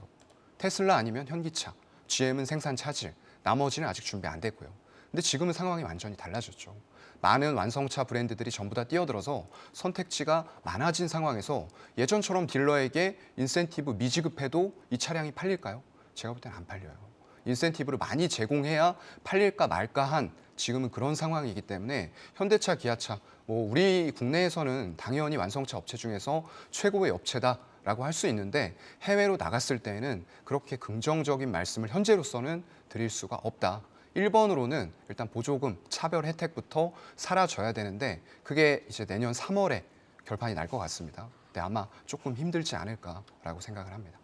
테슬라 아니면 현기차, GM은 생산 차질, 나머지는 아직 준비 안 됐고요. 근데 지금은 상황이 완전히 달라졌죠. 많은 완성차 브랜드들이 전부 다 뛰어들어서 선택지가 많아진 상황에서 예전처럼 딜러에게 인센티브 미지급해도 이 차량이 팔릴까요? 제가 볼 때는 안 팔려요. 인센티브를 많이 제공해야 팔릴까 말까 한 지금은 그런 상황이기 때문에 현대차, 기아차, 우리 국내에서는 당연히 완성차 업체 중에서 최고의 업체다라고 할 수 있는데 해외로 나갔을 때에는 그렇게 긍정적인 말씀을 현재로서는 드릴 수가 없다. 1번으로는 일단 보조금, 차별 혜택부터 사라져야 되는데 그게 이제 내년 3월에 결판이 날 것 같습니다. 근데 아마 조금 힘들지 않을까라고 생각을 합니다.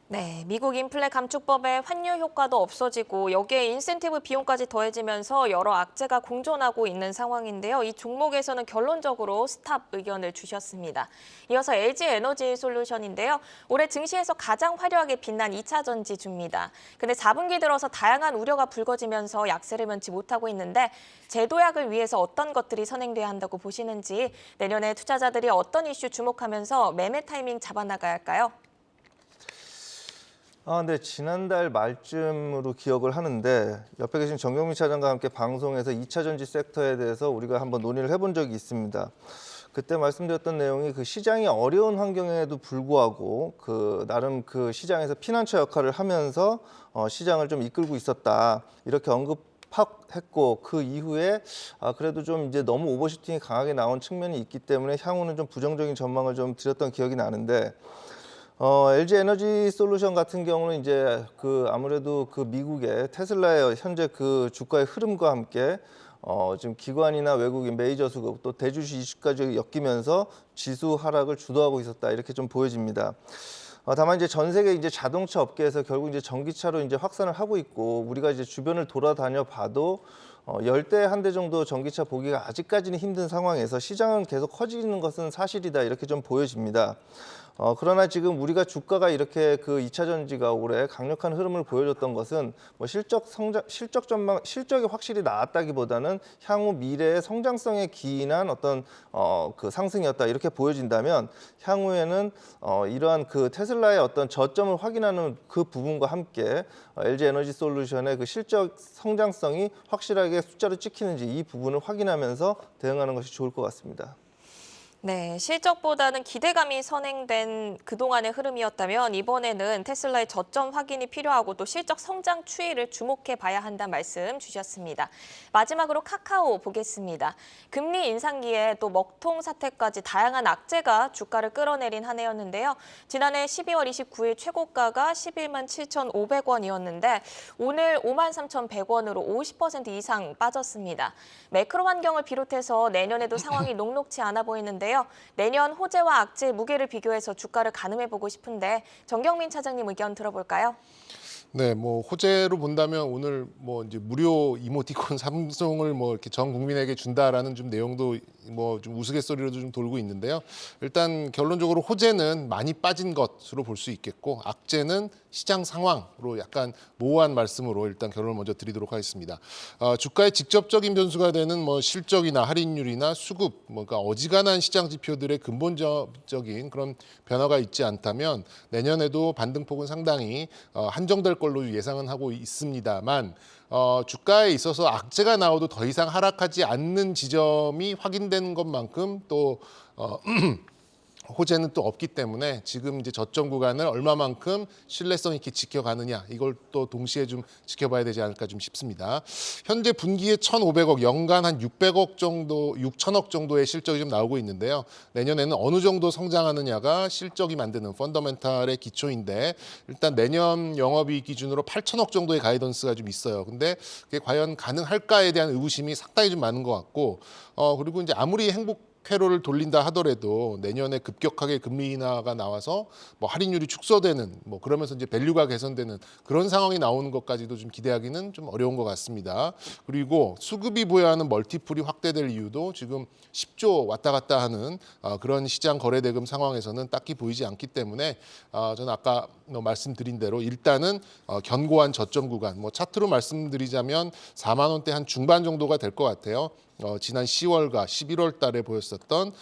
네, 미국 인플레 감축법의 환율 효과도 없어지고 여기에 인센티브 비용까지 더해지면서 여러 악재가 공존하고 있는 상황인데요. 이 종목에서는 결론적으로 스탑 의견을 주셨습니다. 이어서 LG 에너지 솔루션인데요. 올해 증시에서 가장 화려하게 빛난 2차 전지주입니다. 근데 4분기 들어서 다양한 우려가 불거지면서 약세를 면치 못하고 있는데 재도약을 위해서 어떤 것들이 선행돼야 한다고 보시는지 내년에 투자자들이 어떤 이슈 주목하면서 매매 타이밍 잡아나가야 할까요? 네, 지난달 말쯤으로 기억을 하는데 옆에 계신 정경민 차장과 함께 방송에서 2차 전지 섹터에 대해서 우리가 한번 논의를 해본 적이 있습니다. 그때 말씀드렸던 내용이 그 시장이 어려운 환경에도 불구하고 그 나름 그 시장에서 피난처 역할을 하면서 시장을 좀 이끌고 있었다 이렇게 언급했고 그 이후에 그래도 좀 이제 너무 오버슈팅이 강하게 나온 측면이 있기 때문에 향후는 좀 부정적인 전망을 좀 드렸던 기억이 나는데. LG 에너지 솔루션 같은 경우는 이제 그 아무래도 그 미국의 테슬라의 현재 그 주가의 흐름과 함께 지금 기관이나 외국인 메이저 수급 또 대주주 이슈까지 엮이면서 지수 하락을 주도하고 있었다 이렇게 좀 보여집니다. 다만 이제 전 세계 이제 자동차 업계에서 결국 이제 전기차로 이제 확산을 하고 있고 우리가 이제 주변을 돌아다녀 봐도 10대 한 대 정도 전기차 보기가 아직까지는 힘든 상황에서 시장은 계속 커지는 것은 사실이다 이렇게 좀 보여집니다. 그러나 지금 우리가 주가가 이렇게 그 2차 전지가 올해 강력한 흐름을 보여줬던 것은 뭐 실적 전망, 실적이 확실히 나았다기보다는 향후 미래의 성장성에 기인한 어떤 그 상승이었다 이렇게 보여진다면 향후에는 이러한 그 테슬라의 어떤 저점을 확인하는 그 부분과 함께 LG 에너지 솔루션의 그 실적 성장성이 확실하게 숫자로 찍히는지 이 부분을 확인하면서 대응하는 것이 좋을 것 같습니다. 네, 실적보다는 기대감이 선행된 그동안의 흐름이었다면 이번에는 테슬라의 저점 확인이 필요하고 또 실적 성장 추이를 주목해 봐야 한다는 말씀 주셨습니다. 마지막으로 카카오 보겠습니다. 금리 인상기에 또 먹통 사태까지 다양한 악재가 주가를 끌어내린 한 해였는데요. 지난해 12월 29일 최고가가 11만 7,500원이었는데 오늘 53,100원으로 50% 이상 빠졌습니다. 매크로 환경을 비롯해서 내년에도 상황이 녹록지 않아 보이는데요. 내년 호재와 악재의 무게를 비교해서 주가를 가늠해보고 싶은데 정경민 차장님 의견 들어볼까요? 네, 뭐 호재로 본다면 오늘 뭐 이제 무료 이모티콘 3종을 뭐 이렇게 전 국민에게 준다라는 좀 내용도 뭐 좀 우스갯소리로도 좀 돌고 있는데요. 일단 결론적으로 호재는 많이 빠진 것으로 볼 수 있겠고 악재는 시장 상황으로 약간 모호한 말씀으로 일단 결론을 먼저 드리도록 하겠습니다. 주가의 직접적인 변수가 되는 뭐 실적이나 할인율이나 수급, 그러니까 어지간한 시장 지표들의 근본적인 그런 변화가 있지 않다면 내년에도 반등폭은 상당히 한정될 걸로 예상은 하고 있습니다만 주가에 있어서 악재가 나와도 더 이상 하락하지 않는 지점이 확인된 것만큼 또 호재는 또 없기 때문에 지금 이제 저점 구간을 얼마만큼 신뢰성 있게 지켜가느냐 이걸 또 동시에 좀 지켜봐야 되지 않을까 좀 싶습니다. 현재 분기에 1,500억, 연간 한 600억 정도, 6천억 정도의 실적이 좀 나오고 있는데요. 내년에는 어느 정도 성장하느냐가 실적이 만드는 펀더멘탈의 기초인데 일단 내년 영업이익 기준으로 8천억 정도의 가이던스가 좀 있어요. 근데 그게 과연 가능할까에 대한 의구심이 상당히 좀 많은 것 같고 그리고 이제 아무리 회로를 돌린다 하더라도 내년에 급격하게 금리 인하가 나와서 뭐 할인율이 축소되는 뭐 그러면서 이제 밸류가 개선되는 그런 상황이 나오는 것까지도 좀 기대하기는 좀 어려운 것 같습니다. 그리고 수급이 보여하는 멀티플이 확대될 이유도 지금 10조 왔다 갔다 하는 그런 시장 거래대금 상황에서는 딱히 보이지 않기 때문에 저는 아까 말씀드린 대로 일단은 견고한 저점 구간 뭐 차트로 말씀드리자면 4만 원대 한 중반 정도가 될 것 같아요. 지난 10월과 11월 달에 보였었던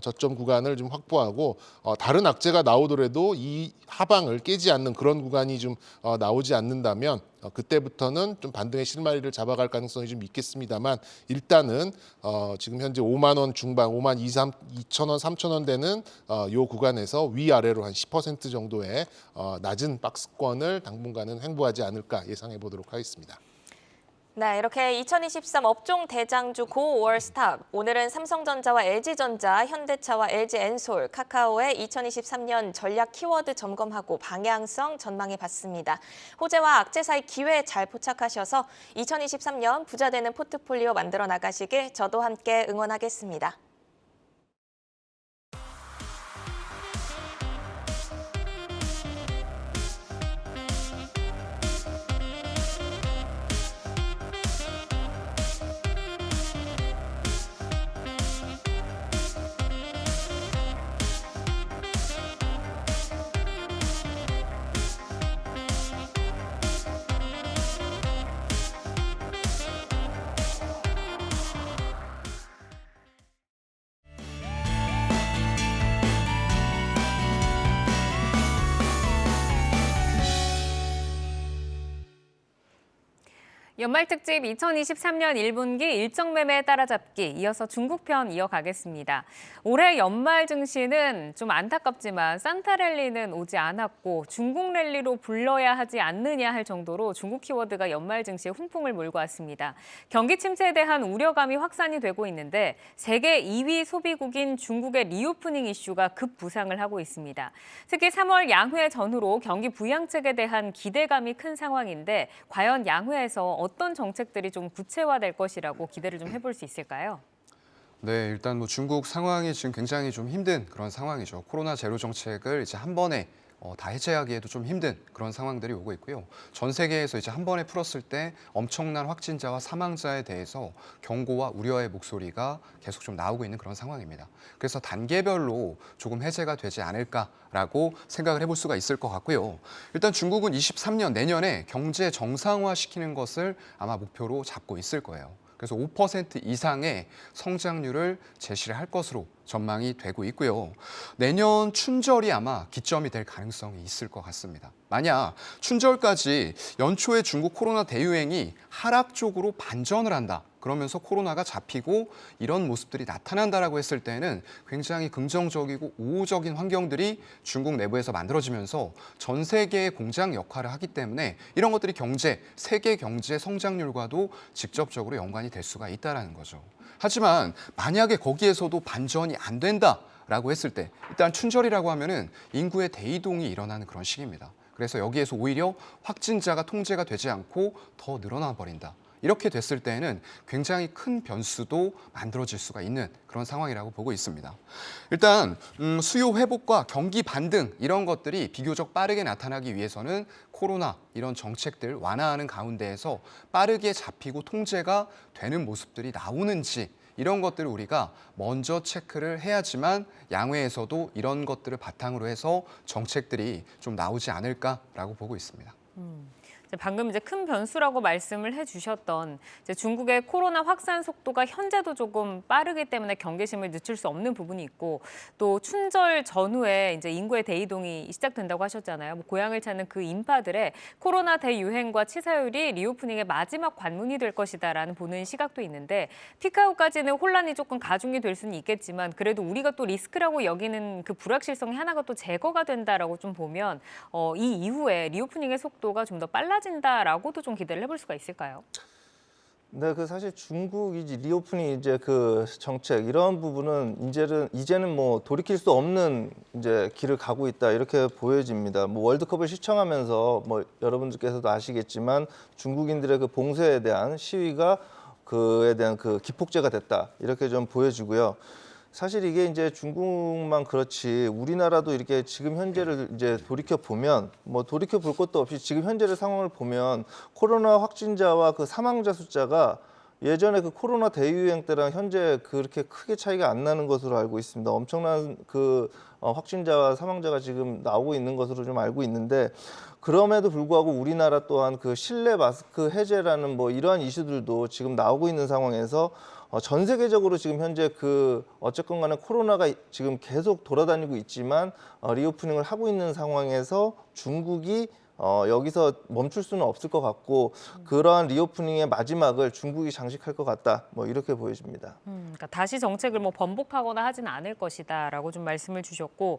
저점 구간을 좀 확보하고 다른 악재가 나오더라도 이 하방을 깨지 않는 그런 구간이 좀 나오지 않는다면 그때부터는 좀 반등의 실마리를 잡아갈 가능성이 좀 있겠습니다만 일단은 지금 현재 5만 원 중반, 5만 2천 원, 3천 원 되는 이 구간에서 위아래로 한 10% 정도의 낮은 박스권을 당분간은 횡보하지 않을까 예상해 보도록 하겠습니다. 네, 이렇게 2023 업종 대장주 고 5월 스탑. 오늘은 삼성전자와 LG전자, 현대차와 LG엔솔, 카카오의 2023년 전략 키워드 점검하고 방향성 전망해 봤습니다. 호재와 악재 사이 기회 잘 포착하셔서 2023년 부자 되는 포트폴리오 만들어 나가시길 저도 함께 응원하겠습니다. 연말특집 2023년 1분기 일정 매매 따라잡기, 이어서 중국편 이어가겠습니다. 올해 연말 증시는 좀 안타깝지만 산타 랠리는 오지 않았고 중국 랠리로 불러야 하지 않느냐 할 정도로 중국 키워드가 연말 증시에 훈풍을 몰고 왔습니다. 경기 침체에 대한 우려감이 확산이 되고 있는데 세계 2위 소비국인 중국의 리오프닝 이슈가 급부상을 하고 있습니다. 특히 3월 양회 전후로 경기 부양책에 대한 기대감이 큰 상황인데 과연 양회에서 어떤 정책들이 좀 구체화될 것이라고 기대를 좀 해볼 수 있을까요? 네, 일단 뭐 중국 상황이 지금 굉장히 좀 힘든 그런 상황이죠. 코로나 제로 정책을 이제 한 번에 다 해제하기에도 좀 힘든 그런 상황들이 오고 있고요. 전 세계에서 이제 한 번에 풀었을 때 엄청난 확진자와 사망자에 대해서 경고와 우려의 목소리가 계속 좀 나오고 있는 그런 상황입니다. 그래서 단계별로 조금 해제가 되지 않을까라고 생각을 해볼 수가 있을 것 같고요. 일단 중국은 23년 내년에 경제 정상화시키는 것을 아마 목표로 잡고 있을 거예요. 그래서 5% 이상의 성장률을 제시를 할 것으로 전망이 되고 있고요. 내년 춘절이 아마 기점이 될 가능성이 있을 것 같습니다. 만약 춘절까지 연초에 중국 코로나 대유행이 하락 쪽으로 반전을 한다. 그러면서 코로나가 잡히고 이런 모습들이 나타난다라고 했을 때는 굉장히 긍정적이고 우호적인 환경들이 중국 내부에서 만들어지면서 전 세계의 공장 역할을 하기 때문에 이런 것들이 세계 경제 성장률과도 직접적으로 연관이 될 수가 있다는 거죠. 하지만 만약에 거기에서도 반전이 안 된다라고 했을 때 일단 춘절이라고 하면은 인구의 대이동이 일어나는 그런 시기입니다. 그래서 여기에서 오히려 확진자가 통제가 되지 않고 더 늘어나 버린다. 이렇게 됐을 때에는 굉장히 큰 변수도 만들어질 수가 있는 그런 상황이라고 보고 있습니다. 일단 수요 회복과 경기 반등 이런 것들이 비교적 빠르게 나타나기 위해서는 코로나 이런 정책들 완화하는 가운데에서 빠르게 잡히고 통제가 되는 모습들이 나오는지 이런 것들을 우리가 먼저 체크를 해야지만 양회에서도 이런 것들을 바탕으로 해서 정책들이 좀 나오지 않을까라고 보고 있습니다. 방금 이제 큰 변수라고 말씀을 해주셨던 이제 중국의 코로나 확산 속도가 현재도 조금 빠르기 때문에 경계심을 늦출 수 없는 부분이 있고 또 춘절 전후에 이제 인구의 대이동이 시작된다고 하셨잖아요. 뭐 고향을 찾는 그 인파들의 코로나 대유행과 치사율이 리오프닝의 마지막 관문이 될 것이다라는 보는 시각도 있는데 피크아웃까지는 혼란이 조금 가중이 될 수는 있겠지만 그래도 우리가 또 리스크라고 여기는 그 불확실성이 하나가 또 제거가 된다라고 좀 보면 이 이후에 리오프닝의 속도가 좀 더 빨라진다라고도 좀 기대를 해볼 수가 있을까요? 네, 그 사실 중국이 리오프닝 이제 그 정책 이런 부분은 이제는 뭐 돌이킬 수 없는 이제 길을 가고 있다 이렇게 보여집니다. 뭐 월드컵을 시청하면서 뭐 여러분들께서도 아시겠지만 중국인들의 그 봉쇄에 대한 시위가 그에 대한 그 기폭제가 됐다 이렇게 좀 보여지고요. 사실 이게 이제 중국만 그렇지 우리나라도 이렇게 지금 현재를 이제 돌이켜 보면 뭐 돌이켜 볼 것도 없이 지금 현재의 상황을 보면 코로나 확진자와 그 사망자 숫자가 예전에 그 코로나 대유행 때랑 현재 그렇게 크게 차이가 안 나는 것으로 알고 있습니다. 엄청난 그 확진자와 사망자가 지금 나오고 있는 것으로 좀 알고 있는데 그럼에도 불구하고 우리나라 또한 그 실내 마스크 해제라는 뭐 이러한 이슈들도 지금 나오고 있는 상황에서 전 세계적으로 지금 현재 그 어쨌건 간에 코로나가 지금 계속 돌아다니고 있지만 리오프닝을 하고 있는 상황에서 중국이 여기서 멈출 수는 없을 것 같고 그러한 리오프닝의 마지막을 중국이 장식할 것 같다. 뭐 이렇게 보여집니다. 그러니까 다시 정책을 뭐 번복하거나 하지는 않을 것이다라고 좀 말씀을 주셨고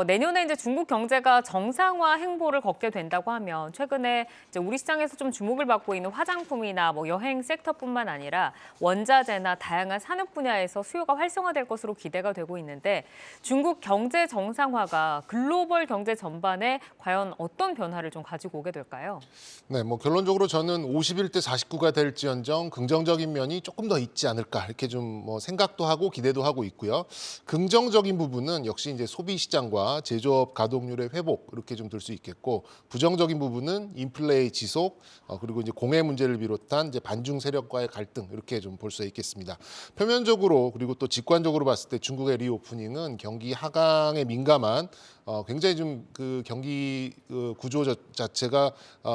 내년에 이제 중국 경제가 정상화 행보를 걷게 된다고 하면 최근에 이제 우리 시장에서 좀 주목을 받고 있는 화장품이나 뭐 여행 섹터뿐만 아니라 원자재나 다양한 산업 분야에서 수요가 활성화될 것으로 기대가 되고 있는데 중국 경제 정상화가 글로벌 경제 전반에 과연 어떤 변화를 좀 가지고 오게 될까요? 네, 뭐 결론적으로 저는 51대 49가 될지언정 긍정적인 면이 조금 더 있지 않을까 이렇게 좀 뭐 생각도 하고 기대도 하고 있고요. 긍정적인 부분은 역시 이제 소비 시장과 제조업 가동률의 회복 이렇게 좀 들 수 있겠고 부정적인 부분은 인플레의 지속 그리고 이제 공해 문제를 비롯한 이제 반중 세력과의 갈등 이렇게 좀 볼 수 있겠습니다. 표면적으로 그리고 또 직관적으로 봤을 때 중국의 리오프닝은 경기 하강에 민감한 굉장히 좀 그 경기 구조 자체가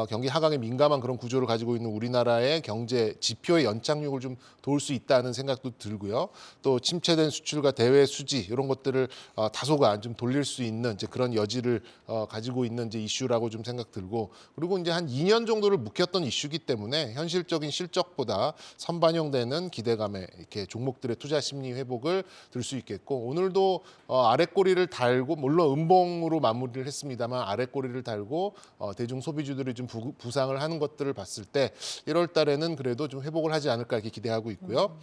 경기 하강에 민감한 그런 구조를 가지고 있는 우리나라의 경제 지표의 연착륙을 좀 도울 수 있다는 생각도 들고요. 또 침체된 수출과 대외 수지 이런 것들을 다소간 좀 돌릴 수 있는 이제 그런 여지를 가지고 있는 이제 이슈라고 좀 생각 들고 그리고 이제 한 2년 정도를 묵혔던 이슈이기 때문에 현실적인 실적보다 선반영되는 기대감에 이렇게 종목들의 투자 심리 회복을 들 수 있겠고 오늘도 아랫꼬리를 달고 물론 음봉으로 마무리를 했습니다만 아랫꼬리를 달고 대중 소비주들이 좀 부상을 하는 것들을 봤을 때 1월 달에는 그래도 좀 회복을 하지 않을까 이렇게 기대하고 있고요.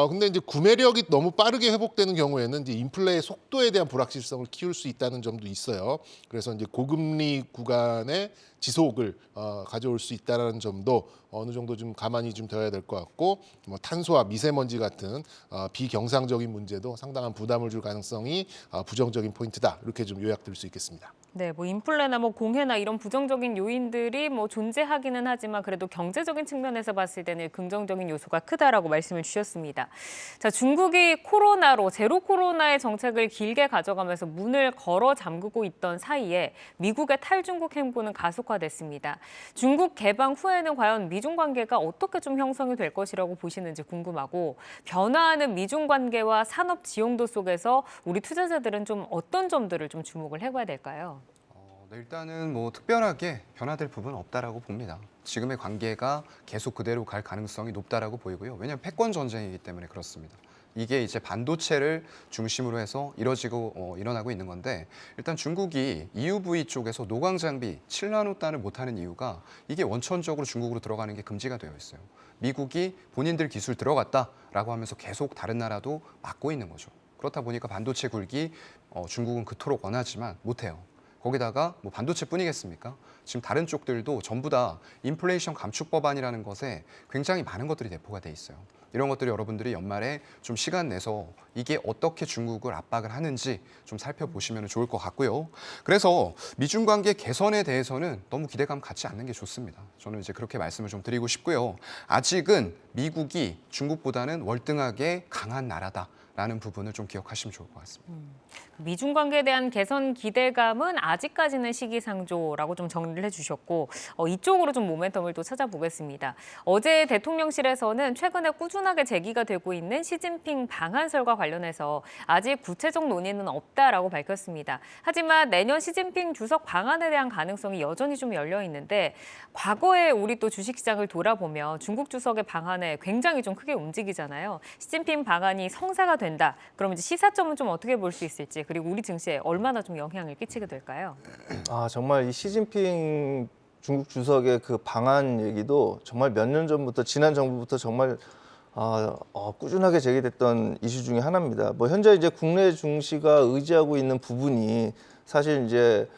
근데 이제 구매력이 너무 빠르게 회복되는 경우에는 이제 인플레의 속도에 대한 불확실성을 키울 수 있다는 점도 있어요. 그래서 이제 고금리 구간의 지속을 가져올 수 있다는 점도 어느 정도 좀 가만히 좀 되어야 될 것 같고 뭐 탄소와 미세먼지 같은 비경상적인 문제도 상당한 부담을 줄 가능성이 부정적인 포인트다 이렇게 좀 요약될 수 있겠습니다. 네, 뭐 인플레나 뭐 공해나 이런 부정적인 요인들이 뭐 존재하기는 하지만 그래도 경제적인 측면에서 봤을 때는 긍정적인 요소가 크다라고 말씀을 주셨습니다. 자, 중국이 코로나로 제로 코로나의 정책을 길게 가져가면서 문을 걸어 잠그고 있던 사이에 미국의 탈중국 행보는 가속화됐습니다. 중국 개방 후에는 과연 미중 관계가 어떻게 좀 형성이 될 것이라고 보시는지 궁금하고 변화하는 미중 관계와 산업 지형도 속에서 우리 투자자들은 좀 어떤 점들을 좀 주목을 해봐야 될까요? 네, 일단은 뭐 특별하게 변화될 부분은 없다라고 봅니다. 지금의 관계가 계속 그대로 갈 가능성이 높다라고 보이고요. 왜냐하면 패권 전쟁이기 때문에 그렇습니다. 이게 이제 반도체를 중심으로 해서 일어나고 있는 건데 일단 중국이 EUV 쪽에서 노광 장비 7나노단을 못하는 이유가 이게 원천적으로 중국으로 들어가는 게 금지가 되어 있어요. 미국이 본인들 기술 들어갔다라고 하면서 계속 다른 나라도 막고 있는 거죠. 그렇다 보니까 반도체 굴기 중국은 그토록 원하지만 못해요. 거기다가 뭐 반도체뿐이겠습니까? 지금 다른 쪽들도 전부 다 인플레이션 감축 법안이라는 것에 굉장히 많은 것들이 내포가 돼 있어요. 이런 것들이 여러분들이 연말에 좀 시간 내서 이게 어떻게 중국을 압박을 하는지 좀 살펴보시면 좋을 것 같고요. 그래서 미중 관계 개선에 대해서는 너무 기대감 갖지 않는 게 좋습니다. 저는 이제 그렇게 말씀을 좀 드리고 싶고요. 아직은 미국이 중국보다는 월등하게 강한 나라다라는 부분을 좀 기억하시면 좋을 것 같습니다. 미중 관계에 대한 개선 기대감은 아직까지는 시기상조라고 좀 정리를 해주셨고 이쪽으로 좀 모멘텀을 또 찾아보겠습니다. 어제 대통령실에서는 최근에 꾸준하게 제기가 되고 있는 시진핑 방한설과 관련해서 아직 구체적 논의는 없다라고 밝혔습니다. 하지만 내년 시진핑 주석 방한에 대한 가능성이 여전히 좀 열려 있는데 과거에 우리 또 주식시장을 돌아보면 중국 주석의 방한에 굉장히 좀 크게 움직이잖아요. 시진핑 방한이 성사가 된다. 그럼 이제 시사점은 좀 어떻게 볼 수 있을지 그리고 우리 증시에 얼마나 좀 영향을 끼치게 될까요? 정말 이 시진핑 중국 주석의 그 방한 얘기도 정말 몇 년 전부터 지난 정부부터 정말 꾸준하게 제기됐던 이슈 중에 하나입니다. 뭐 현재 이제 국내 증시가 의지하고 있는 부분이 사실 이제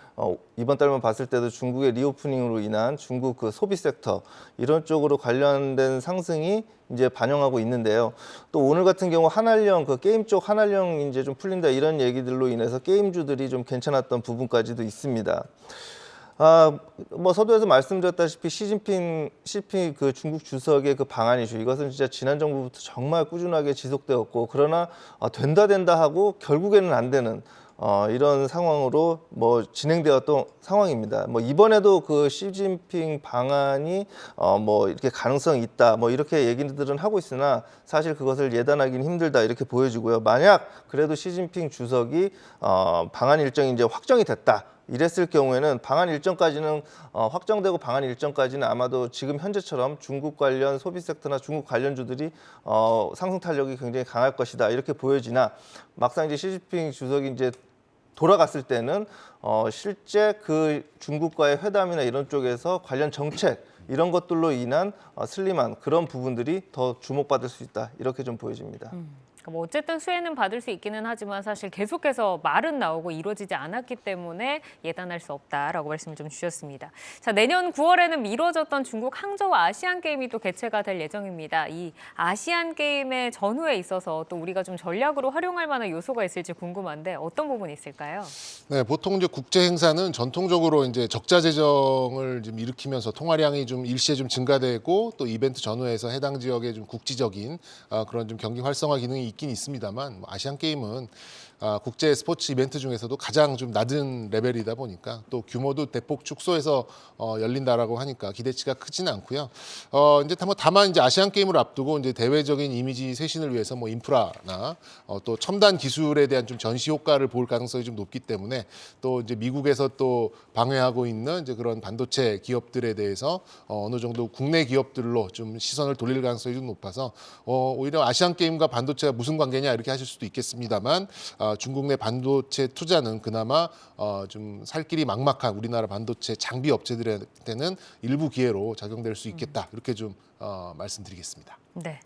이번 달만 봤을 때도 중국의 리오프닝으로 인한 중국 그 소비 섹터 이런 쪽으로 관련된 상승이 이제 반영하고 있는데요. 또 오늘 같은 경우 한알령 그 게임 쪽 한알령 이제 좀 풀린다 이런 얘기들로 인해서 게임주들이 좀 괜찮았던 부분까지도 있습니다. 뭐 서두에서 말씀드렸다시피 시진핑 그 중국 주석의 그 방한 이슈 이것은 진짜 지난 정부부터 정말 꾸준하게 지속되었고 그러나 된다 하고 결국에는 안 되는 이런 상황으로 뭐 진행되었던 상황입니다. 뭐 이번에도 그 시진핑 방안이 뭐 이렇게 가능성이 있다, 뭐 이렇게 얘기들은 하고 있으나 사실 그것을 예단하기는 힘들다 이렇게 보여지고요. 만약 그래도 시진핑 주석이 방한 일정이 이제 확정이 됐다. 이랬을 경우에는 방한 일정까지는 확정되고 방한 일정까지는 아마도 지금 현재처럼 중국 관련 소비 섹터나 중국 관련주들이 상승 탄력이 굉장히 강할 것이다 이렇게 보여지나 막상 이제 시진핑 주석이 이제 돌아갔을 때는 실제 그 중국과의 회담이나 이런 쪽에서 관련 정책 이런 것들로 인한 슬림한 그런 부분들이 더 주목받을 수 있다 이렇게 좀 보여집니다. 뭐 어쨌든 수혜는 받을 수 있기는 하지만 사실 계속해서 말은 나오고 이루어지지 않았기 때문에 예단할 수 없다라고 말씀을 좀 주셨습니다. 자, 내년 9월에는 미뤄졌던 중국 항저우 아시안 게임이 또 개최가 될 예정입니다. 이 아시안 게임의 전후에 있어서 또 우리가 좀 전략으로 활용할 만한 요소가 있을지 궁금한데 어떤 부분이 있을까요? 네, 보통 이제 국제 행사는 전통적으로 이제 적자 재정을 좀 일으키면서 통화량이 좀 일시에 좀 증가되고 또 이벤트 전후에서 해당 지역의 좀 국지적인 그런 좀 경기 활성화 기능이 있긴 있습니다만 아시안 게임은 국제 스포츠 이벤트 중에서도 가장 좀 낮은 레벨이다 보니까 또 규모도 대폭 축소해서 열린다라고 하니까 기대치가 크지는 않고요. 이제 다만 이제 아시안 게임을 앞두고 이제 대외적인 이미지 쇄신을 위해서 뭐 인프라나 또 첨단 기술에 대한 좀 전시 효과를 볼 가능성이 좀 높기 때문에 또 이제 미국에서 또 방해하고 있는 이제 그런 반도체 기업들에 대해서 어느 정도 국내 기업들로 좀 시선을 돌릴 가능성이 좀 높아서 오히려 아시안 게임과 반도체가 무슨 관계냐 이렇게 하실 수도 있겠습니다만. 중국 내 반도체 투자는 그나마 좀 살 길이 막막한 우리나라 반도체 장비 업체들한테는 일부 기회로 작용될 수 있겠다 이렇게 좀 말씀드리겠습니다. 네.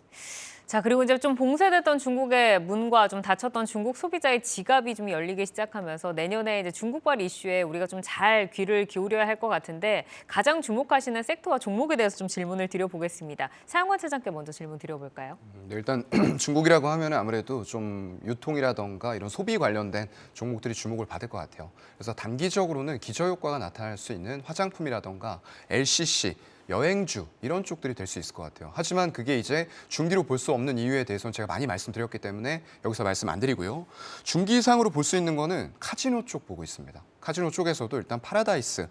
자, 그리고 이제 좀 봉쇄됐던 중국의 문과 좀 닫혔던 중국 소비자의 지갑이 좀 열리기 시작하면서 내년에 이제 중국발 이슈에 우리가 좀 잘 귀를 기울여야 할 것 같은데 가장 주목하시는 섹터와 종목에 대해서 좀 질문을 드려보겠습니다. 사용관 차장께 먼저 질문 드려볼까요? 네, 일단 중국이라고 하면 아무래도 좀 유통이라던가 이런 소비 관련된 종목들이 주목을 받을 것 같아요. 그래서 단기적으로는 기저효과가 나타날 수 있는 화장품이라던가 LCC, 여행주 이런 쪽들이 될 수 있을 것 같아요. 하지만 그게 이제 중기로 볼 수 없는 이유에 대해서는 제가 많이 말씀드렸기 때문에 여기서 말씀 안 드리고요. 중기상으로 볼 수 있는 거는 카지노 쪽 보고 있습니다. 카지노 쪽에서도 일단 파라다이스,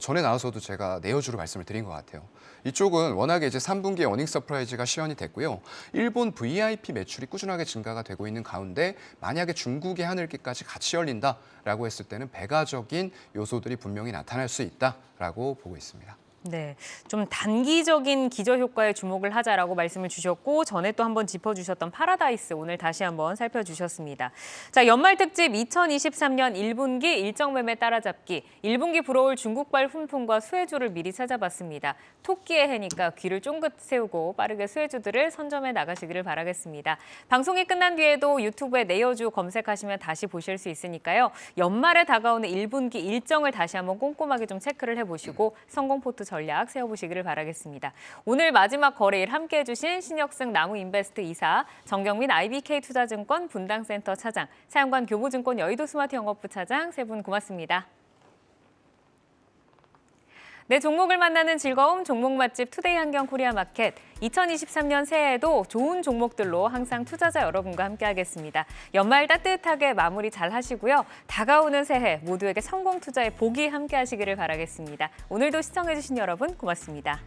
전에 나와서도 제가 내어주로 말씀을 드린 것 같아요. 이쪽은 워낙에 이제 3분기에 어닝 서프라이즈가 시현이 됐고요. 일본 VIP 매출이 꾸준하게 증가가 되고 있는 가운데 만약에 중국의 하늘길까지 같이 열린다라고 했을 때는 배가적인 요소들이 분명히 나타날 수 있다라고 보고 있습니다. 네, 좀 단기적인 기저효과에 주목을 하자라고 말씀을 주셨고 전에 또 한번 짚어주셨던 파라다이스 오늘 다시 한번 살펴주셨습니다. 자, 연말 특집 2023년 1분기 일정 매매 따라잡기 1분기 불어올 중국발 훈풍과 수혜주를 미리 찾아봤습니다. 토끼의 해니까 귀를 쫑긋 세우고 빠르게 수혜주들을 선점해 나가시기를 바라겠습니다. 방송이 끝난 뒤에도 유튜브에 내어주 검색하시면 다시 보실 수 있으니까요. 연말에 다가오는 1분기 일정을 다시 한번 꼼꼼하게 좀 체크를 해보시고 성공 포트 전략 세워보시기를 바라겠습니다. 오늘 마지막 거래일 함께해 주신 신혁승 나무인베스트 이사, 정경민 IBK 투자증권 분당센터 차장, 사용관 교보증권 여의도 스마트 영업부 차장 세 분 고맙습니다. 네, 종목을 만나는 즐거움 종목 맛집 투데이 한경 코리아 마켓 2023년 새해에도 좋은 종목들로 항상 투자자 여러분과 함께하겠습니다. 연말 따뜻하게 마무리 잘 하시고요. 다가오는 새해 모두에게 성공 투자의 복이 함께하시기를 바라겠습니다. 오늘도 시청해주신 여러분 고맙습니다.